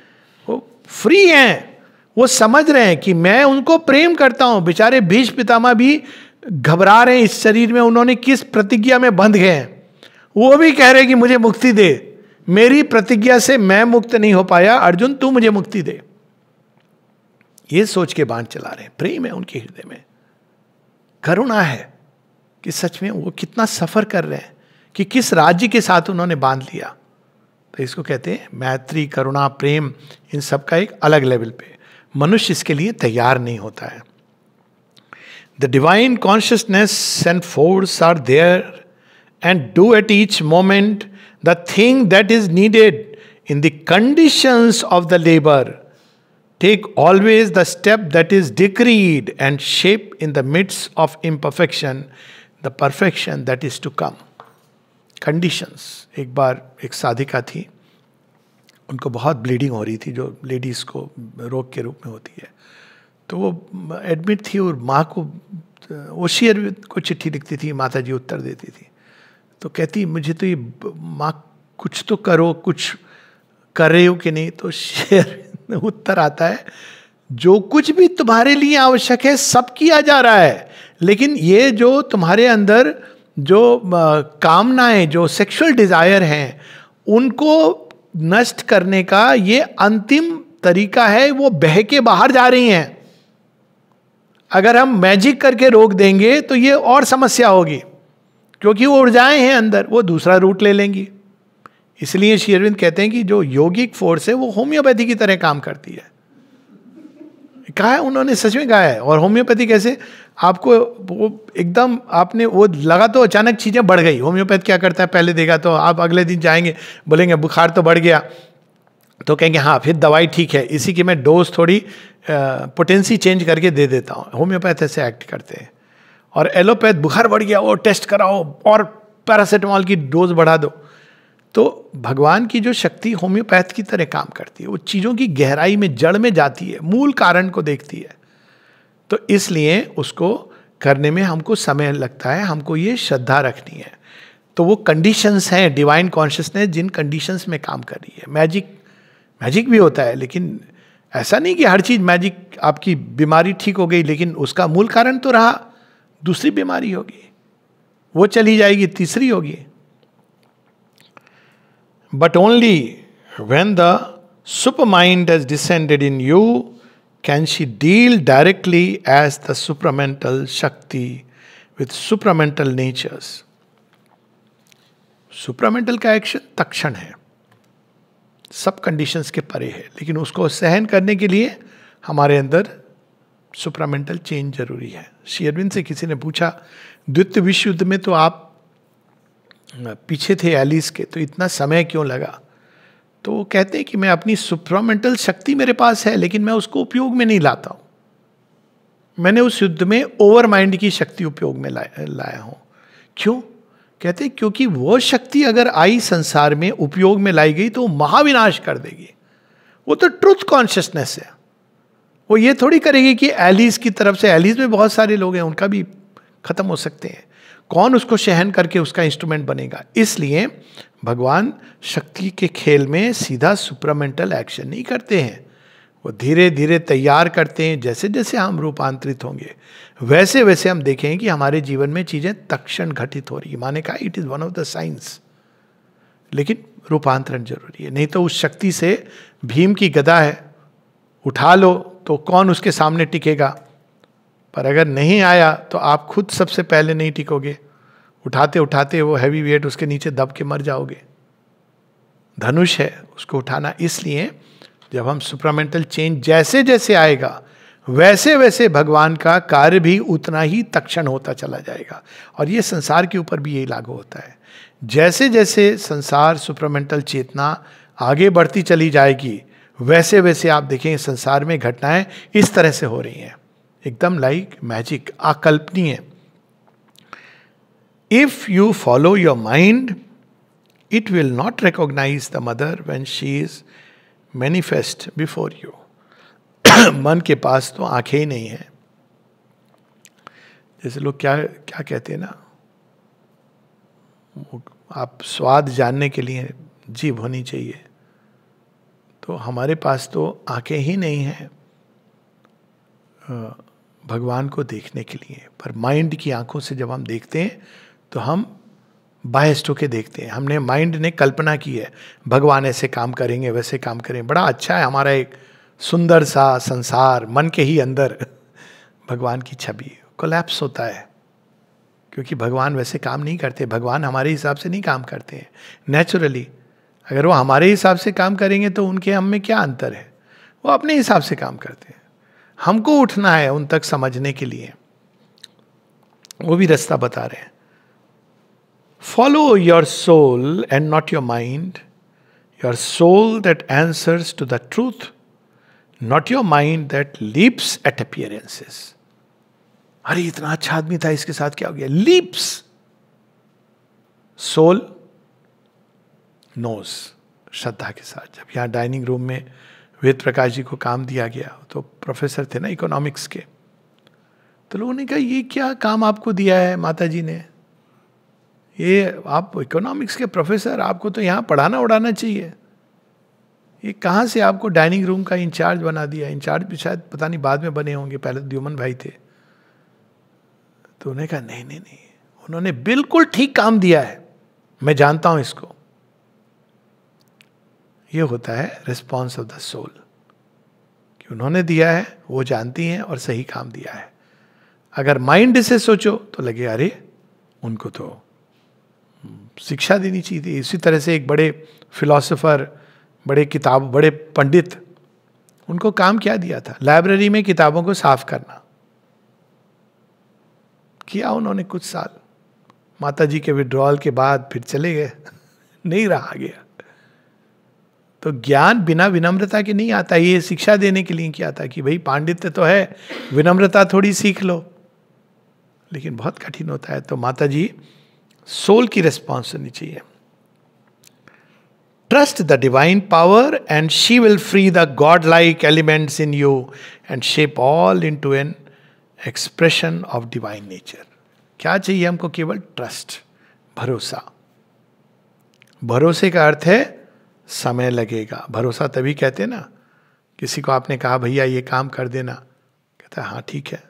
A: वो फ्री हैं, वो समझ रहे हैं कि मैं उनको प्रेम करता हूं। बेचारे भीष्म पितामह भी घबरा रहे हैं इस शरीर में, उन्होंने किस प्रतिज्ञा में बंध गए हैं, वो भी कह रहे कि मुझे मुक्ति दे, मेरी प्रतिज्ञा से मैं मुक्त नहीं हो पाया, अर्जुन तू मुझे मुक्ति दे। ये सोच के बाण चला रहे हैं। प्रेम है उनके हृदय में, करुणा है कि सच में वो कितना सफर कर रहे हैं, कि किस राज्य के साथ उन्होंने बांध लिया। तो इसको कहते हैं मैत्री, करुणा, प्रेम, इन सब का एक अलग लेवल पे। मनुष्य इसके लिए तैयार नहीं होता है। The divine consciousness and force are there and do at each moment the thing that is needed in the conditions of the labour. Take always the step that is decreed and shape in the midst of imperfection the perfection that is to come. Conditions. एक बार एक साधिका थी, उनको बहुत ब्लीडिंग हो रही थी, जो लेडीज को रोग के रूप में होती है। तो वो एडमिट थी और माँ को, ओशियर को चिट्ठी लिखती थी, माता जी उत्तर देती थी। तो कहती मुझे तो ये माँ कुछ तो करो, कुछ कर रहे हो कि नहीं। तो शेयर उत्तर आता है, जो कुछ भी तुम्हारे लिए आवश्यक है सब किया जा रहा है, लेकिन ये जो तुम्हारे अंदर जो कामनाएं, जो सेक्सुअल डिजायर हैं, उनको नष्ट करने का ये अंतिम तरीका है, वो बह के बाहर जा रही हैं। अगर हम मैजिक करके रोक देंगे तो ये और समस्या होगी, क्योंकि वो ऊर्जाएं हैं अंदर, वो दूसरा रूट ले लेंगी। इसलिए श्री अरविंद कहते हैं कि जो योगिक फोर्स है वो होम्योपैथी की तरह काम करती है। कहा है उन्होंने, सच में कहा है। और होम्योपैथी कैसे, आपको वो एकदम आपने वो लगा तो अचानक चीजें बढ़ गई। होम्योपैथ क्या करता है, पहले देगा तो आप अगले दिन जाएंगे, बोलेंगे बुखार तो बढ़ गया, तो कहेंगे हाँ फिर दवाई ठीक है, इसी की मैं डोज थोड़ी पोटेंसी चेंज करके दे देता हूँ। होम्योपैथ ऐसे एक्ट करते हैं। और एलोपैथ, बुखार बढ़ गया, वो टेस्ट कराओ और पैरासीटामोल की डोज बढ़ा दो। तो भगवान की जो शक्ति होम्योपैथ की तरह काम करती है, वो चीज़ों की गहराई में, जड़ में जाती है, मूल कारण को देखती है। तो इसलिए उसको करने में हमको समय लगता है, हमको ये श्रद्धा रखनी है। तो वो कंडीशंस हैं, डिवाइन कॉन्शियसनेस जिन कंडीशंस में काम कर रही है। मैजिक भी होता है, लेकिन ऐसा नहीं कि हर चीज़ मैजिक, आपकी बीमारी ठीक हो गई लेकिन उसका मूल कारण तो रहा, दूसरी बीमारी होगी, वो चली जाएगी, तीसरी होगी। But only when the supermind has descended in you can she deal directly as the supramental Shakti with supramental natures. Supramental का एक्शन तक्षण है, सब कंडीशंस के परे है, लेकिन उसको सहन करने के लिए हमारे अंदर सुप्रामेंटल चेंज जरूरी है। श्री अरविंद से किसी ने पूछा, द्वितीय विश्व युद्ध में तो आप पीछे थे एलिस के, तो इतना समय क्यों लगा? तो वो कहते हैं कि मैं अपनी सुप्रामेंटल शक्ति मेरे पास है, लेकिन मैं उसको उपयोग में नहीं लाता हूं। मैंने उस युद्ध में ओवर माइंड की शक्ति उपयोग में लाया हूं। क्यों? कहते हैं क्योंकि वो शक्ति अगर आई संसार में, उपयोग में लाई गई, तो महाविनाश कर देगी। वो तो ट्रुथ कॉन्शियसनेस है। वो ये थोड़ी करेगी कि एलिस की तरफ से, एलिस में बहुत सारे लोग हैं, उनका भी खत्म हो सकते हैं, कौन उसको सहन करके उसका इंस्ट्रूमेंट बनेगा। इसलिए भगवान शक्ति के खेल में सीधा सुप्रामेंटल एक्शन नहीं करते हैं, वो धीरे धीरे तैयार करते हैं। जैसे जैसे हम रूपांतरित होंगे वैसे वैसे हम देखेंगे कि हमारे जीवन में चीजें तत्क्षण घटित हो रही है। माने कहा it is one of the science, लेकिन रूपांतरण जरूरी है। नहीं तो उस शक्ति से, भीम की गदा है, उठा लो तो कौन उसके सामने टिकेगा, पर अगर नहीं आया तो आप खुद सबसे पहले नहीं टिकोगे, उठाते उठाते वो हैवी वेट उसके नीचे दब के मर जाओगे। धनुष है, उसको उठाना। इसलिए जब हम सुप्रामेंटल चेंज जैसे जैसे आएगा वैसे वैसे भगवान का कार्य भी उतना ही तक्षण होता चला जाएगा। और ये संसार के ऊपर भी यही लागू होता है। जैसे जैसे संसार सुप्रामेंटल चेतना आगे बढ़ती चली जाएगी, वैसे वैसे आप देखेंगे संसार में घटनाएं इस तरह से हो रही हैं, एकदम लाइक मैजिक, अकल्पनीय। If you follow your mind it will not recognise the Mother when she is manifest before you. मन के पास तो आंखें ही नहीं है। जैसे लोग क्या क्या कहते हैं ना, आप स्वाद जानने के लिए जीभ होनी चाहिए, तो हमारे पास तो आंखें ही नहीं हैं भगवान को देखने के लिए। पर माइंड की आंखों से जब हम देखते हैं तो हम बायस्ड होके देखते हैं। हमने माइंड ने कल्पना की है भगवान ऐसे काम करेंगे, वैसे काम करेंगे, बड़ा अच्छा है हमारा एक सुंदर सा संसार, मन के ही अंदर भगवान की छवि कोलैप्स होता है, क्योंकि भगवान वैसे काम नहीं करते। भगवान हमारे हिसाब से नहीं काम करते हैं नेचुरली। अगर वो हमारे हिसाब से काम करेंगे तो उनके हम में क्या अंतर है? वो अपने हिसाब से काम करते हैं। हमको उठना है उन तक समझने के लिए, वो भी रास्ता बता रहे हैं। Follow your soul and not your mind, your soul that answers to the truth, not your mind that leaps at appearances. अरे इतना अच्छा आदमी था, इसके साथ क्या हो गया? लीप्स। सोल नोज, श्रद्धा के साथ। जब यहाँ डाइनिंग रूम में वेद प्रकाश जी को काम दिया गया, तो प्रोफेसर थे ना इकोनॉमिक्स के, तो लोगों ने कहा ये क्या काम आपको दिया है माता जी ने, ये आप इकोनॉमिक्स के प्रोफेसर, आपको तो यहाँ पढ़ाना उड़ाना चाहिए, ये कहाँ से आपको डाइनिंग रूम का इंचार्ज बना दिया? इंचार्ज भी शायद पता नहीं बाद में बने होंगे, पहले तो द्युमन भाई थे। तो उन्होंने कहा नहीं नहीं नहीं, उन्होंने बिल्कुल ठीक काम दिया है, मैं जानता हूं इसको। ये होता है रिस्पॉन्स ऑफ द सोल, कि उन्होंने दिया है, वो जानती हैं और सही काम दिया है। अगर माइंड से सोचो तो लगे अरे उनको तो शिक्षा देनी चाहिए थी। इसी तरह से एक बड़े फिलोसोफर, बड़े किताब, बड़े पंडित, उनको काम क्या दिया था? लाइब्रेरी में किताबों को साफ करना। किया उन्होंने कुछ साल, माता जी के विड्रॉल के बाद फिर चले गए नहीं रहा गया। तो ज्ञान बिना विनम्रता के नहीं आता। ये शिक्षा देने के लिए किया था कि भाई पांडित्य तो है, विनम्रता थोड़ी सीख लो, लेकिन बहुत कठिन होता है। तो माता जी सोल की रिस्पॉन्स होनी चाहिए। Trust the divine power and she will free the god like elements in you and shape all into an expression of divine nature. क्या चाहिए हमको? केवल ट्रस्ट, भरोसा। भरोसे का अर्थ है समय लगेगा। भरोसा तभी कहते हैं ना, किसी को आपने कहा भैया ये काम कर देना, कहता है हाँ ठीक है।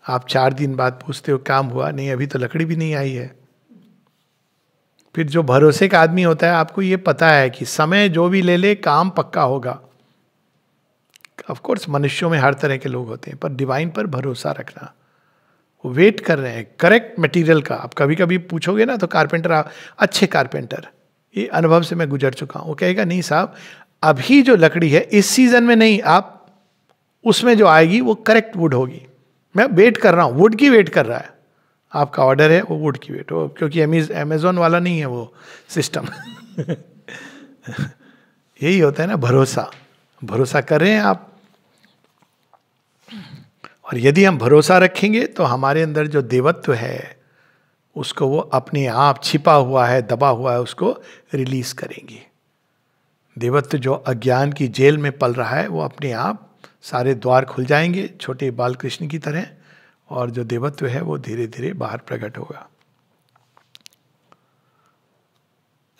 A: आप 4 दिन बाद पूछते हो काम हुआ? नहीं, अभी तो लकड़ी भी नहीं आई है। फिर जो भरोसे का आदमी होता है, आपको ये पता है कि समय जो भी ले ले काम पक्का होगा। ऑफ कोर्स मनुष्यों में हर तरह के लोग होते हैं, पर डिवाइन पर भरोसा रखना। वो वेट कर रहे हैं करेक्ट मटेरियल का। आप कभी कभी पूछोगे ना तो कारपेंटर, अच्छे कारपेंटर, ये अनुभव से मैं गुजर चुका हूं, वो कहेगा नहीं साहब अभी जो लकड़ी है इस सीजन में नहीं, आप उसमें जो आएगी वो करेक्ट वुड होगी। मैं वेट कर रहा हूँ, वुड की वेट कर रहा है। आपका ऑर्डर है वो वुड की वेट हो, क्योंकि अमेजोन वाला नहीं है वो सिस्टम यही होता है ना भरोसा। भरोसा कर रहे हैं आप, और यदि हम भरोसा रखेंगे तो हमारे अंदर जो देवत्व है उसको वो अपने आप छिपा हुआ है, दबा हुआ है, उसको रिलीज करेंगे। देवत्व जो अज्ञान की जेल में पल रहा है वो अपने आप सारे द्वार खुल जाएंगे, छोटे बाल कृष्ण की तरह, और जो देवत्व है वो धीरे धीरे बाहर प्रकट होगा।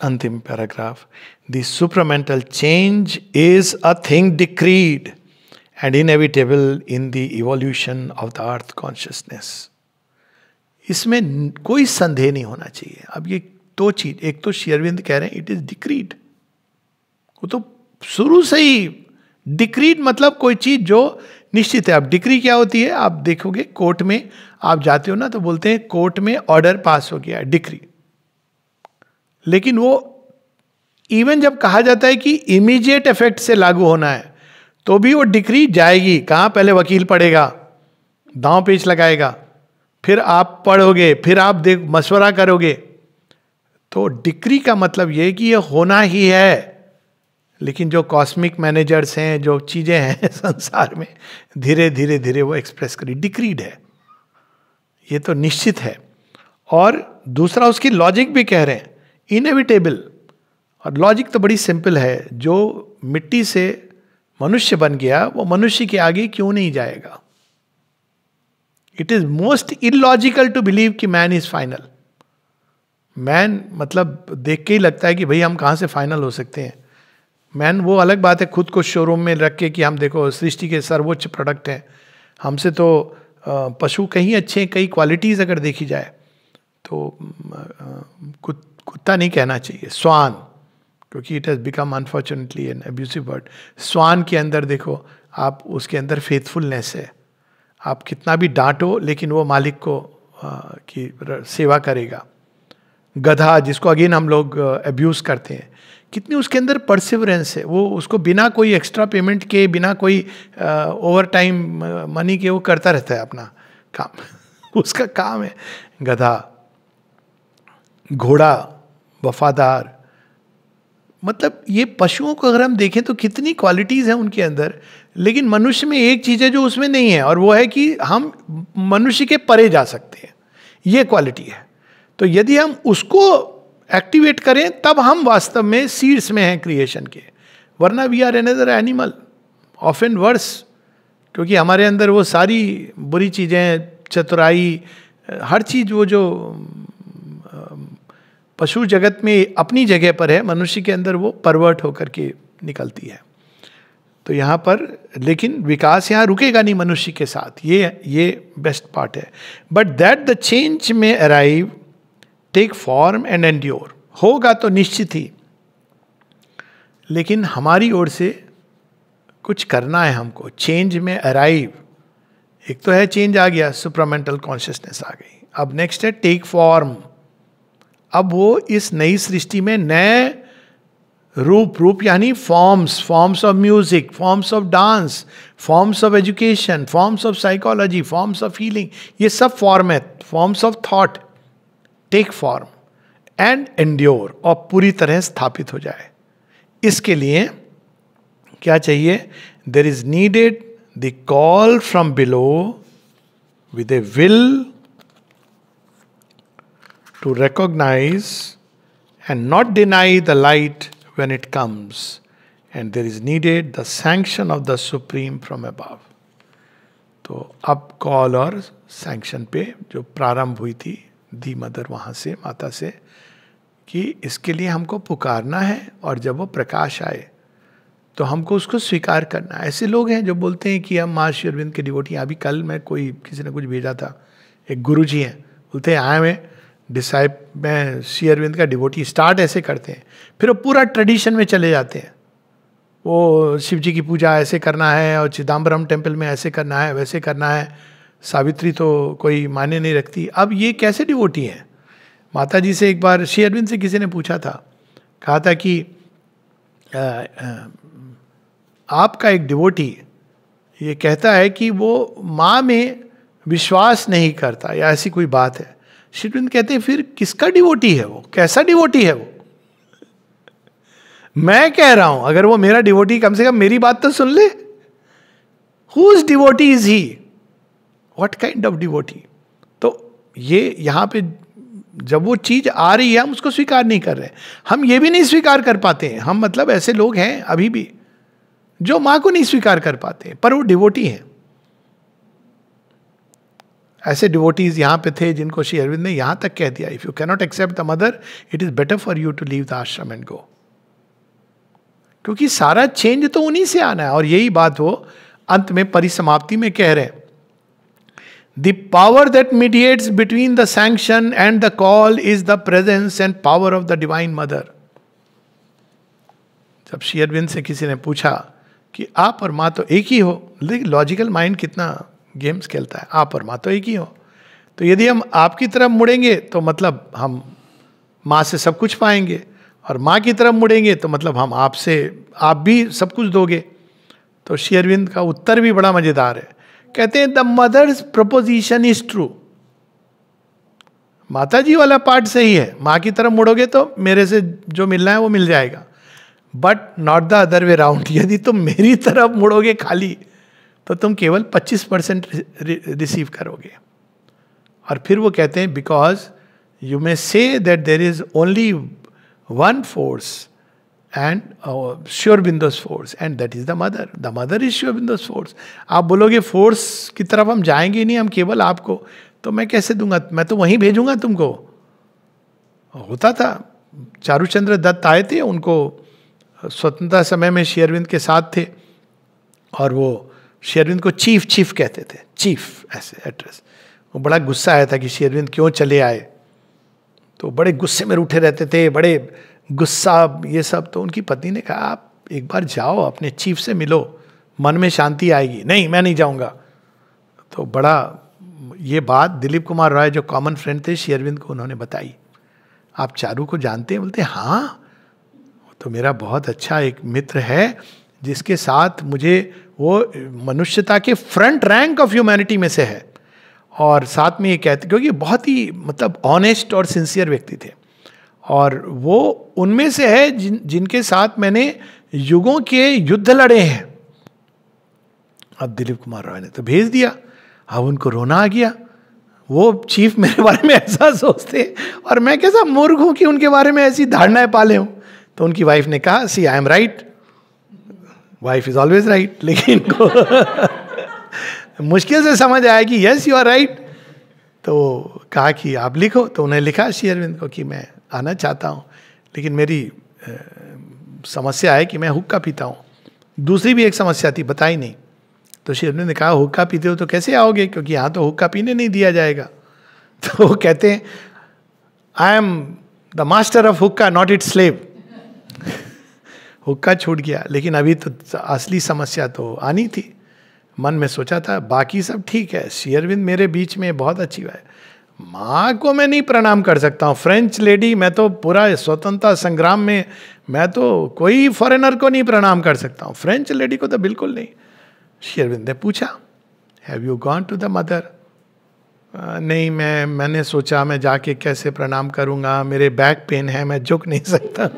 A: अंतिम paragraph. The supramental change is a thing decreed and inevitable in the evolution of the earth consciousness। इसमें कोई संदेह नहीं होना चाहिए। अब ये 2 चीज, एक तो श्री अरविंद कह रहे हैं इट इज डिक्रीड, वो तो शुरू से ही डिक्रीड, मतलब कोई चीज जो निश्चित है। अब डिक्री क्या होती है? आप देखोगे कोर्ट में आप जाते हो ना तो बोलते हैं कोर्ट में ऑर्डर पास हो गया, डिक्री। लेकिन वो इवन जब कहा जाता है कि इमीडिएट इफेक्ट से लागू होना है, तो भी वो डिक्री जाएगी कहाँ? पहले वकील पढ़ेगा, दांव पेच लगाएगा, फिर आप पढ़ोगे, फिर आप मशवरा करोगे। तो डिक्री का मतलब ये कि ये होना ही है। लेकिन जो कॉस्मिक मैनेजर्स हैं, जो चीजें हैं संसार में, धीरे धीरे धीरे वो एक्सप्रेस करी, डिक्रीड है, ये तो निश्चित है। और दूसरा उसकी लॉजिक भी कह रहे हैं इनएविटेबल। और लॉजिक तो बड़ी सिंपल है, जो मिट्टी से मनुष्य बन गया वो मनुष्य के आगे क्यों नहीं जाएगा? It is most illogical to believe कि मैन इज फाइनल। मैन मतलब देख के ही लगता है कि भाई हम कहाँ से फाइनल हो सकते हैं। मैन वो अलग बात है, खुद को शोरूम में रख के कि हम देखो सृष्टि के सर्वोच्च प्रोडक्ट हैं, हमसे तो पशु कहीं अच्छे हैं, कई क्वालिटीज अगर देखी जाए तो कुत्ता नहीं कहना चाहिए, स्वान, क्योंकि it has become unfortunately an abusive word. Swan के अंदर देखो आप, उसके अंदर फेथफुलनेस है, आप कितना भी डांटो लेकिन वो मालिक को की सेवा करेगा। गधा, जिसको अगेन हम लोग अब्यूज करते हैं, कितनी उसके अंदर परसिवरेंस है, वो उसको बिना कोई एक्स्ट्रा पेमेंट के, बिना कोई ओवर टाइम मनी के वो करता रहता है अपना काम उसका काम है गधा। घोड़ा वफादार, मतलब ये पशुओं को अगर हम देखें तो कितनी क्वालिटीज हैं उनके अंदर, लेकिन मनुष्य में एक चीज है जो उसमें नहीं है, और वो है कि हम मनुष्य के परे जा सकते हैं, ये क्वालिटी है। तो यदि हम उसको एक्टिवेट करें तब हम वास्तव में सीड्स में हैं क्रिएशन के, वरना we are another animal, often worse, क्योंकि हमारे अंदर वो सारी बुरी चीजें, चतुराई, हर चीज वो जो पशु जगत में अपनी जगह पर है, मनुष्य के अंदर वो परवर्ट होकर के निकलती है। तो यहाँ पर लेकिन विकास यहाँ रुकेगा नहीं मनुष्य के साथ, ये बेस्ट पार्ट है। बट दैट द चेंज में arrive, take form and endure, होगा तो निश्चित ही, लेकिन हमारी ओर से कुछ करना है हमको। चेंज में अराइव, एक तो है चेंज आ गया, सुप्रामेंटल कॉन्शियसनेस आ गई, अब नेक्स्ट है टेक फॉर्म। अब वो इस नई सृष्टि में नए रूप यानी forms of music, forms of dance, forms of education, forms of psychology, forms of healing, ये सब फॉर्म है, forms of thought, take form and endure, और पूरी तरह स्थापित हो जाए। इसके लिए क्या चाहिए? There is needed the call from below with a will to recognize and not deny the light when it comes, and there is needed the sanction of the supreme from above. तो अब कॉल और सैंक्शन पे जो प्रारंभ हुई थी दी मदर वहाँ से, माता से, कि इसके लिए हमको पुकारना है, और जब वो प्रकाश आए तो हमको उसको स्वीकार करना है। ऐसे लोग हैं जो बोलते हैं कि हम माँ श्री अरविंद के डिवोटी हैं। अभी कल मैं किसी ने कुछ भेजा था, एक गुरु जी हैं, बोलते हैं आए में मैं श्री अरविंद का डिवोटी, स्टार्ट ऐसे करते हैं, फिर वो पूरा ट्रेडिशन में चले जाते हैं। वो शिव जी की पूजा ऐसे करना है, और चिदम्बरम टेम्पल में ऐसे करना है, वैसे करना है, सावित्री तो कोई माने नहीं रखती। अब ये कैसे डिवोटी हैं? माता जी से एक बार श्री अरविंद से किसी ने पूछा था, कहा था कि आपका एक डिवोटी ये कहता है कि वो माँ में विश्वास नहीं करता, या ऐसी कोई बात है। श्री अरविंद कहते हैं फिर किसका डिवोटी है वो, कैसा डिवोटी है वो? मैं कह रहा हूं अगर वो मेरा डिवोटी, कम से कम मेरी बात तो सुन ले। Whose devotee is he, what kind of devotee? तो ये यहां पे जब वो चीज आ रही है हम उसको स्वीकार नहीं कर रहे, हम ये भी नहीं स्वीकार कर पाते हैं। हम मतलब ऐसे लोग हैं अभी भी जो मां को नहीं स्वीकार कर पाते, पर वो डिवोटी हैं। ऐसे डिवोटीज यहाँ पे थे जिनको श्री अरविंद ने यहाँ तक कह दिया, if you cannot accept the Mother it is better for you to leave the ashram and go, क्योंकि सारा चेंज तो उन्हीं से आना है। और यही बात वो अंत में परिसमाप्ति में कह रहे हैं, the power that mediates between the sanction and the call is the presence and power of the divine mother. जब श्री अरविंद से किसी ने पूछा कि आप और माँ तो एक ही हो, लेकिन लॉजिकल माइंड कितना गेम्स खेलता है, आप और माँ तो एक ही हो, तो यदि हम आपकी तरफ मुड़ेंगे तो मतलब हम माँ से सब कुछ पाएंगे, और माँ की तरफ मुड़ेंगे तो मतलब हम आपसे, आप भी सब कुछ दोगे। तो श्री अरविंद का उत्तर भी बड़ा मजेदार है, कहते हैं the Mother's proposition is true. माता जी वाला पार्ट सही है, माँ की तरफ मुड़ोगे तो मेरे से जो मिलना है वो मिल जाएगा, but not the other way round. यदि तुम मेरी तरफ मुड़ोगे खाली तो तुम केवल 25% रिसीव करोगे। और फिर वो कहते हैं because you may say that there is only one force and Shri Aurobindo's force, and that is the mother is Shri Aurobindo's force. आप बोलोगे फोर्स की तरफ हम जाएंगे नहीं, हम केवल आपको, तो मैं कैसे दूंगा? मैं तो वहीं भेजूंगा तुमको। होता था, चारुचंद्र दत्त आए थे, उनको स्वतंत्रता समय में श्री अरविंद के साथ थे, और वो श्री अरविंद को चीफ चीफ कहते थे, चीफ ऐसे एड्रेस। वो बड़ा गुस्सा आया था कि श्री अरविंद क्यों चले आए, तो बड़े गुस्से में रूठे रहते थे, बड़े गुस्सा ये सब। तो उनकी पत्नी ने कहा आप एक बार जाओ अपने चीफ से मिलो, मन में शांति आएगी। नहीं मैं नहीं जाऊंगा। तो बड़ा ये बात दिलीप कुमार रॉय जो कॉमन फ्रेंड थे श्री अरविंद को, उन्होंने बताई। आप चारू को जानते हैं? बोलते हाँ, तो मेरा बहुत अच्छा एक मित्र है जिसके साथ मुझे, वो मनुष्यता के फ्रंट रैंक ऑफ ह्यूमैनिटी में से है, और साथ में ये कहते क्योंकि बहुत ही मतलब ऑनेस्ट और सिंसियर व्यक्ति थे, और वो उनमें से है जिनके साथ मैंने युगों के युद्ध लड़े हैं। अब दिलीप कुमार रॉय ने तो भेज दिया। अब उनको रोना आ गया, वो चीफ मेरे बारे में ऐसा सोचते और मैं कैसा मूर्ख हूं कि उनके बारे में ऐसी धारणाएं पाले हूं। तो उनकी वाइफ ने कहा see I am right, wife is always right, लेकिन इनको मुश्किल से समझ आया कि यस यू आर राइट। तो कहा कि आप लिखो। तो उन्हें लिखा श्री अरविंद को कि मैं आना चाहता हूँ, लेकिन मेरी समस्या है कि मैं हुक्का पीता हूँ। दूसरी भी एक समस्या थी, बताई नहीं। तो श्री अरविंद ने कहा हुक्का पीते हो तो कैसे आओगे, क्योंकि यहाँ तो हुक्का पीने नहीं दिया जाएगा। तो वो कहते हैं I am the master of हुक्का नॉट इट स्लेव। हुक्का छूट गया, लेकिन अभी तो असली समस्या तो आनी थी। मन में सोचा था बाकी सब ठीक है, श्री अरविंद मेरे बीच में बहुत अच्छी है, माँ को मैं नहीं प्रणाम कर सकता हूँ, फ्रेंच लेडी, मैं तो पूरा स्वतंत्रता संग्राम में मैं तो कोई फॉरेनर को नहीं प्रणाम कर सकता हूँ, फ्रेंच लेडी को तो बिल्कुल नहीं। श्री अरविंद ने पूछा have you gone to the Mother? नहीं, मैंने सोचा मैं जाके कैसे प्रणाम करूँगा, मेरे बैक पेन है, मैं झुक नहीं सकता।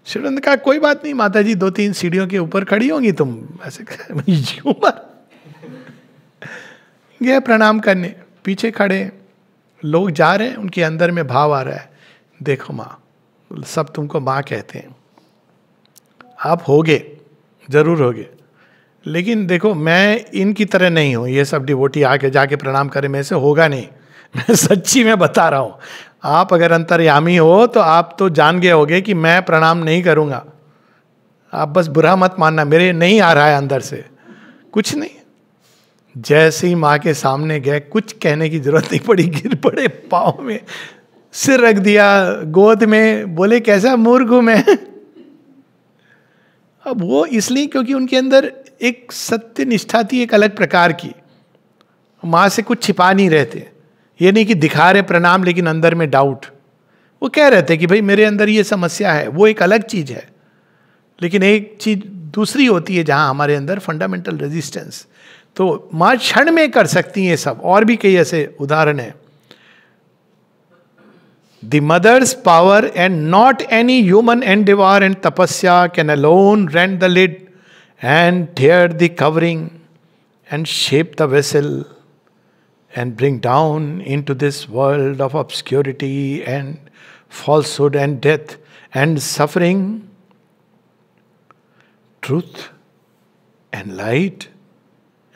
A: श्री अरविंद ने कहा कोई बात नहीं माता जी, 2-3 सीढ़ियों के ऊपर खड़ी होंगी तुम, ऐसे गए प्रणाम करने। पीछे खड़े लोग जा रहे हैं, उनके अंदर में भाव आ रहा है, देखो माँ, सब तुमको माँ कहते हैं, आप होगे, जरूर होगे, लेकिन देखो मैं इनकी तरह नहीं हूँ, ये सब डिवोटी आके जाके प्रणाम करे, मेरे से होगा नहीं। मैं सच्ची में बता रहा हूँ, आप अगर अंतर्यामी हो तो आप तो जान गए होगे कि मैं प्रणाम नहीं करूँगा। आप बस बुरा मत मानना, मेरे नहीं आ रहा है अंदर से कुछ नहीं। जैसे ही माँ के सामने गए, कुछ कहने की जरूरत नहीं पड़ी, गिर पड़े पाँव में, सिर रख दिया गोद में, बोले कैसा मूर्ख हूं मैं। अब वो इसलिए क्योंकि उनके अंदर एक सत्य निष्ठा थी, एक अलग प्रकार की। माँ से कुछ छिपा नहीं रहते, ये नहीं कि दिखा रहे प्रणाम लेकिन अंदर में डाउट। वो कह रहे थे कि भाई मेरे अंदर ये समस्या है, वो एक अलग चीज है। लेकिन एक चीज दूसरी होती है जहां हमारे अंदर फंडामेंटल रेजिस्टेंस, तो माँ क्षण में कर सकती हैं सब। और भी कई ऐसे उदाहरण हैं। The mother's power and not any human endeavour and tapasya can alone rend the lid and tear the covering and shape the vessel and bring down into this world of obscurity and falsehood and death and suffering truth and light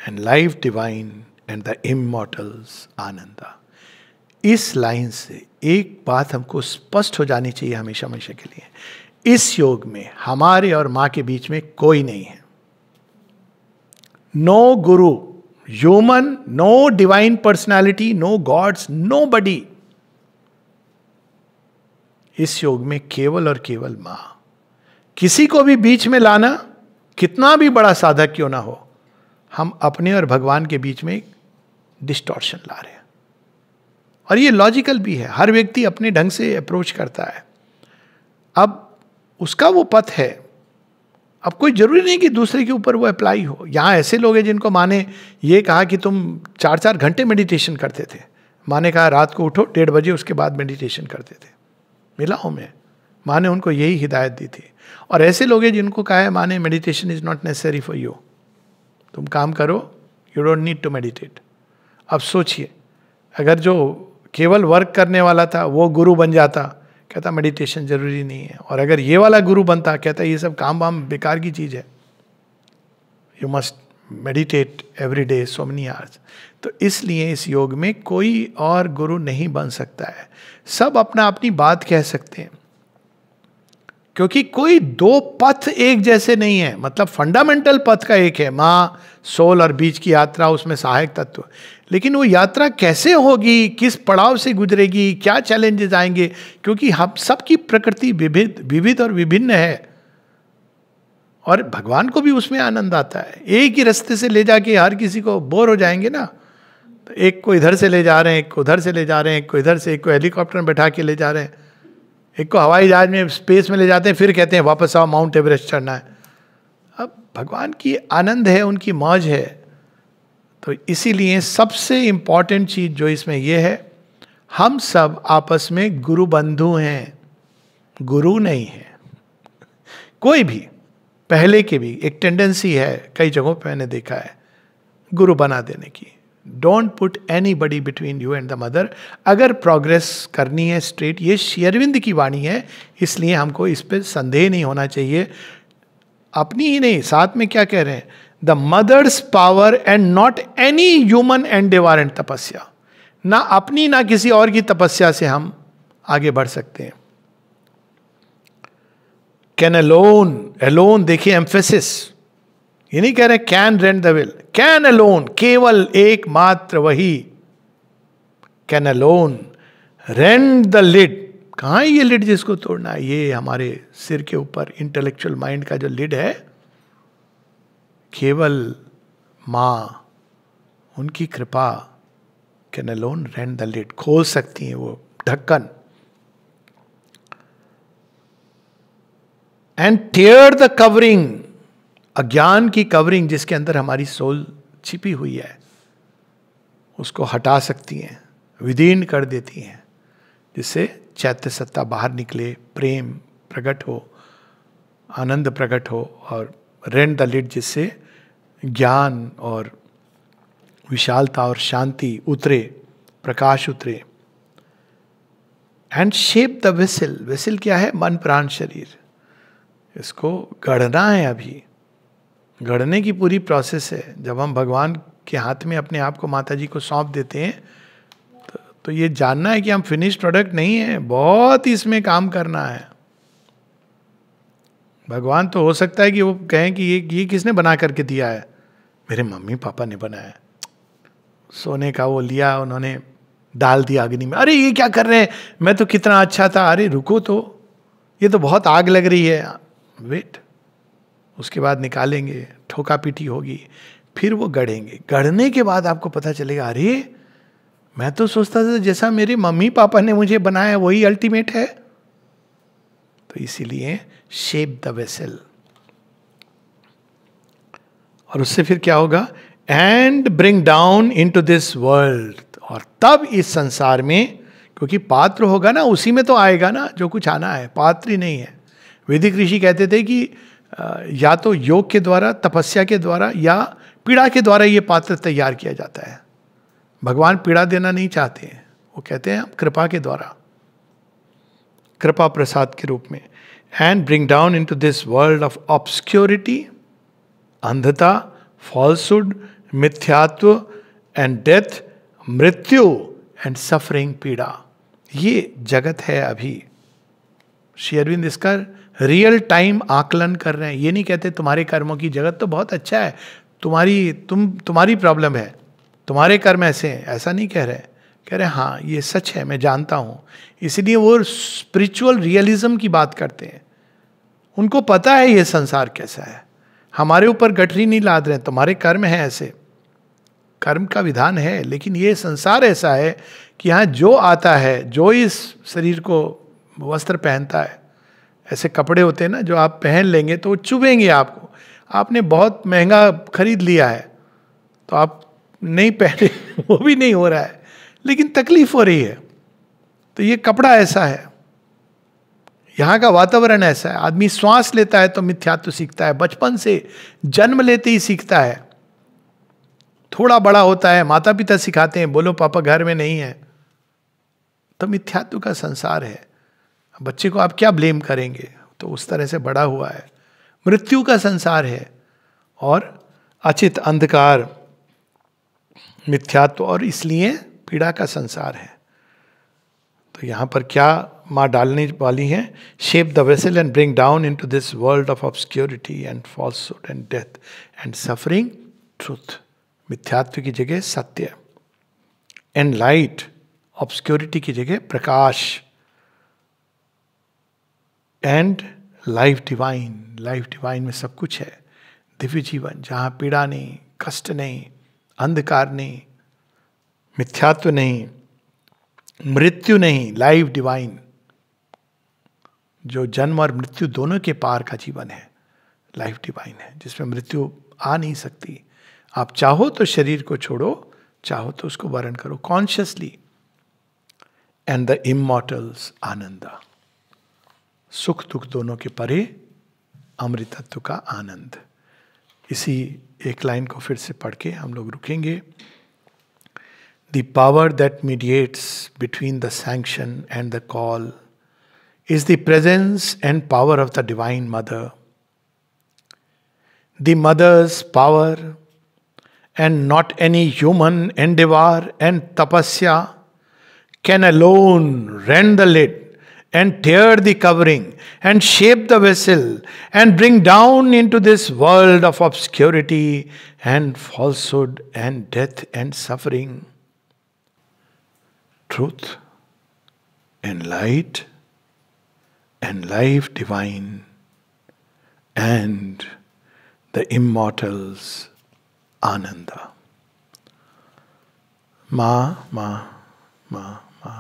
A: and life divine and the immortals ananda। इस लाइन से एक बात हमको स्पष्ट हो जानी चाहिए हमेशा हमेशा के लिए, इस योग में हमारे और माँ के बीच में कोई नहीं है। No guru, human, no divine personality, no gods, nobody. इस योग में केवल और केवल मां। किसी को भी बीच में लाना, कितना भी बड़ा साधक क्यों ना हो, हम अपने और भगवान के बीच में एक डिस्टॉर्शन ला रहे हैं। और ये लॉजिकल भी है, हर व्यक्ति अपने ढंग से अप्रोच करता है। अब उसका वो पथ है, अब कोई जरूरी नहीं कि दूसरे के ऊपर वो अप्लाई हो। यहाँ ऐसे लोग हैं जिनको माँ ने ये कहा कि तुम 4-4 घंटे मेडिटेशन करते थे। माँ ने कहा रात को उठो 1:30 बजे, उसके बाद मेडिटेशन करते थे। मिला हूँ मैं, माँ ने उनको यही हिदायत दी थी। और ऐसे लोग हैं जिनको कहा है माँ ने meditation is not necessary for you, तुम काम करो, you don't need to meditate. अब सोचिए, अगर जो केवल वर्क करने वाला था वो गुरु बन जाता, कहता मेडिटेशन जरूरी नहीं है। और अगर ये वाला गुरु बनता, कहता ये सब काम वाम बेकार की चीज है, you must meditate every day so many hours. तो इसलिए इस योग में कोई और गुरु नहीं बन सकता है, सब अपना अपनी बात कह सकते हैं। क्योंकि कोई दो पथ एक जैसे नहीं है, मतलब फंडामेंटल पथ का एक है, माँ, सोल और बीच की यात्रा उसमें सहायक तत्व, लेकिन वो यात्रा कैसे होगी, किस पड़ाव से गुजरेगी, क्या चैलेंजेस आएंगे, क्योंकि हम सबकी प्रकृति विविध और विभिन्न है, और भगवान को भी उसमें आनंद आता है। एक ही रास्ते से ले जाके हर किसी को बोर हो जाएंगे ना, तो एक को इधर से ले जा रहे हैं, एक को उधर से ले जा रहे हैं, एक को इधर से, एक को हेलीकॉप्टर में बैठा के ले जा रहे हैं, एक को हवाई जहाज में स्पेस में ले जाते हैं, फिर कहते हैं वापस आओ माउंट एवरेस्ट चढ़ना है। अब भगवान की आनंद है, उनकी मौज है। तो इसीलिए सबसे इंपॉर्टेंट चीज जो इसमें यह है, हम सब आपस में गुरु बंधु हैं, गुरु नहीं है कोई भी। पहले के भी एक टेंडेंसी है, कई जगहों पे मैंने देखा है, गुरु बना देने की। Don't put anybody between you and the mother. अगर प्रोग्रेस करनी है स्ट्रेट, ये श्री अरविंद की वाणी है, इसलिए हमको इस पर संदेह नहीं होना चाहिए। अपनी ही नहीं, साथ में क्या कह रहे हैं, the mother's power and not any human endeavour and tapasya. ना अपनी ना किसी और की तपस्या से हम आगे बढ़ सकते हैं। कैन अलोन, अलोन देखिए एम्फेसिस, ये नहीं कह रहे can rend the veil, can alone, केवल एकमात्र वही, can alone rend the lid. कहाँ है ये लिड जिसको तोड़ना है? ये हमारे सिर के ऊपर इंटेलेक्चुअल माइंड का जो लिड है, केवल माँ, उनकी कृपा, can alone rend the lid, खोल सकती है वो ढक्कन। एंड टेयर द कवरिंग, अज्ञान की कवरिंग जिसके अंदर हमारी सोल छिपी हुई है, उसको हटा सकती हैं, विदीर्ण कर देती हैं, जिससे चैत्य सत्ता बाहर निकले, प्रेम प्रकट हो, आनंद प्रकट हो, और रेंट द लिड जिससे ज्ञान और विशालता और शांति उतरे, प्रकाश उतरे। And shape the vessel, vessel क्या है? मन प्राण शरीर। इसको गढ़ना है, अभी गढ़ने की पूरी प्रोसेस है। जब हम भगवान के हाथ में अपने आप को माता जी को सौंप देते हैं, तो ये जानना है कि हम फिनिश प्रोडक्ट नहीं है, बहुत इसमें काम करना है। भगवान तो हो सकता है कि वो कहें कि ये किसने बना करके दिया है? मेरे मम्मी पापा ने बनाया। सोने का वो लिया उन्होंने, डाल दिया अग्नि में, अरे ये क्या कर रहे हैं, मैं तो कितना अच्छा था, अरे रुको तो, ये तो बहुत आग लग रही है, वेट, उसके बाद निकालेंगे, ठोका पीटी होगी, फिर वो गढ़ेंगे। गढ़ने के बाद आपको पता चलेगा, अरे मैं तो सोचता था जैसा मेरे मम्मी पापा ने मुझे बनाया वही अल्टीमेट है। तो इसीलिए शेप द वेसल, और उससे फिर क्या होगा? And bring down into this world, और तब इस संसार में, क्योंकि पात्र होगा ना, उसी में तो आएगा ना जो कुछ आना है, पात्र ही नहीं है। वैदिक ऋषि कहते थे कि या तो योग के द्वारा, तपस्या के द्वारा, या पीड़ा के द्वारा ये पात्र तैयार किया जाता है। भगवान पीड़ा देना नहीं चाहते हैं, वो कहते हैं हम कृपा के द्वारा, कृपा प्रसाद के रूप में। And bring down into this world of obscurity, अंधता, फॉल्सहुड, मिथ्यात्व एंड डेथ, मृत्यु एंड सफरिंग, पीड़ा। ये जगत है अभी। श्री अरविंद इसका रियल टाइम आकलन कर रहे हैं। ये नहीं कहते तुम्हारे कर्मों की, जगत तो बहुत अच्छा है, तुम्हारी प्रॉब्लम है, तुम्हारे कर्म ऐसे हैं, ऐसा नहीं कह रहे। कह रहे हाँ ये सच है, मैं जानता हूँ। इसलिए वो स्पिरिचुअल रियलिज्म की बात करते हैं। उनको पता है ये संसार कैसा है, हमारे ऊपर गठरी नहीं लाद रहे, तुम्हारे कर्म हैं ऐसे, कर्म का विधान है, लेकिन ये संसार ऐसा है कि यहाँ जो आता है, जो इस शरीर को वस्त्र पहनता है, ऐसे कपड़े होते हैं ना जो आप पहन लेंगे तो वो चुभेंगे आपको। आपने बहुत महंगा खरीद लिया है तो आप नहीं पहने, वो भी नहीं हो रहा है, लेकिन तकलीफ हो रही है। तो ये कपड़ा ऐसा है, यहाँ का वातावरण ऐसा है। आदमी श्वास लेता है तो मिथ्यात्व सीखता है, बचपन से जन्म लेते ही सीखता है। थोड़ा बड़ा होता है, माता पिता सिखाते हैं, बोलो पापा घर में नहीं है, तो मिथ्यात्व का संसार है। बच्चे को आप क्या ब्लेम करेंगे, तो उस तरह से बड़ा हुआ है। मृत्यु का संसार है, और अचित अंधकार, मिथ्यात्व, और इसलिए पीड़ा का संसार है। तो यहाँ पर क्या माँ डालने वाली हैं? Shape the vessel and bring down into this world of obscurity and falsehood and death and suffering truth. मिथ्यात्व की जगह सत्य, एंड लाइट, ऑब्सक्योरिटी की जगह प्रकाश, and life divine. Life divine में सब कुछ है. दिव्य जीवन जहाँ पीड़ा नहीं, कष्ट नहीं, अंधकार नहीं, मिथ्यात्व नहीं, मृत्यु नहीं. लाइफ डिवाइन जो जन्म और मृत्यु दोनों के पार का जीवन है, लाइफ डिवाइन है, जिसमें मृत्यु आ नहीं सकती. आप चाहो तो शरीर को छोड़ो, चाहो तो उसको वर्ण करो कॉन्शियसली. एंड द इमॉर्टल्स आनंद, सुख दुख दोनों के परे अमृतत्व का आनंद. इसी एक लाइन को फिर से पढ़ के हम लोग रुकेंगे. The power that mediates between the sanction and the call is the presence and power of the Divine Mother. The Mother's power, and not any human endeavor and tapasya, can alone rend the lid and tear the covering and shape the vessel and bring down into this world of obscurity and falsehood and death and suffering truth and light and life divine and the immortals Ananda. Ma, ma, ma, ma.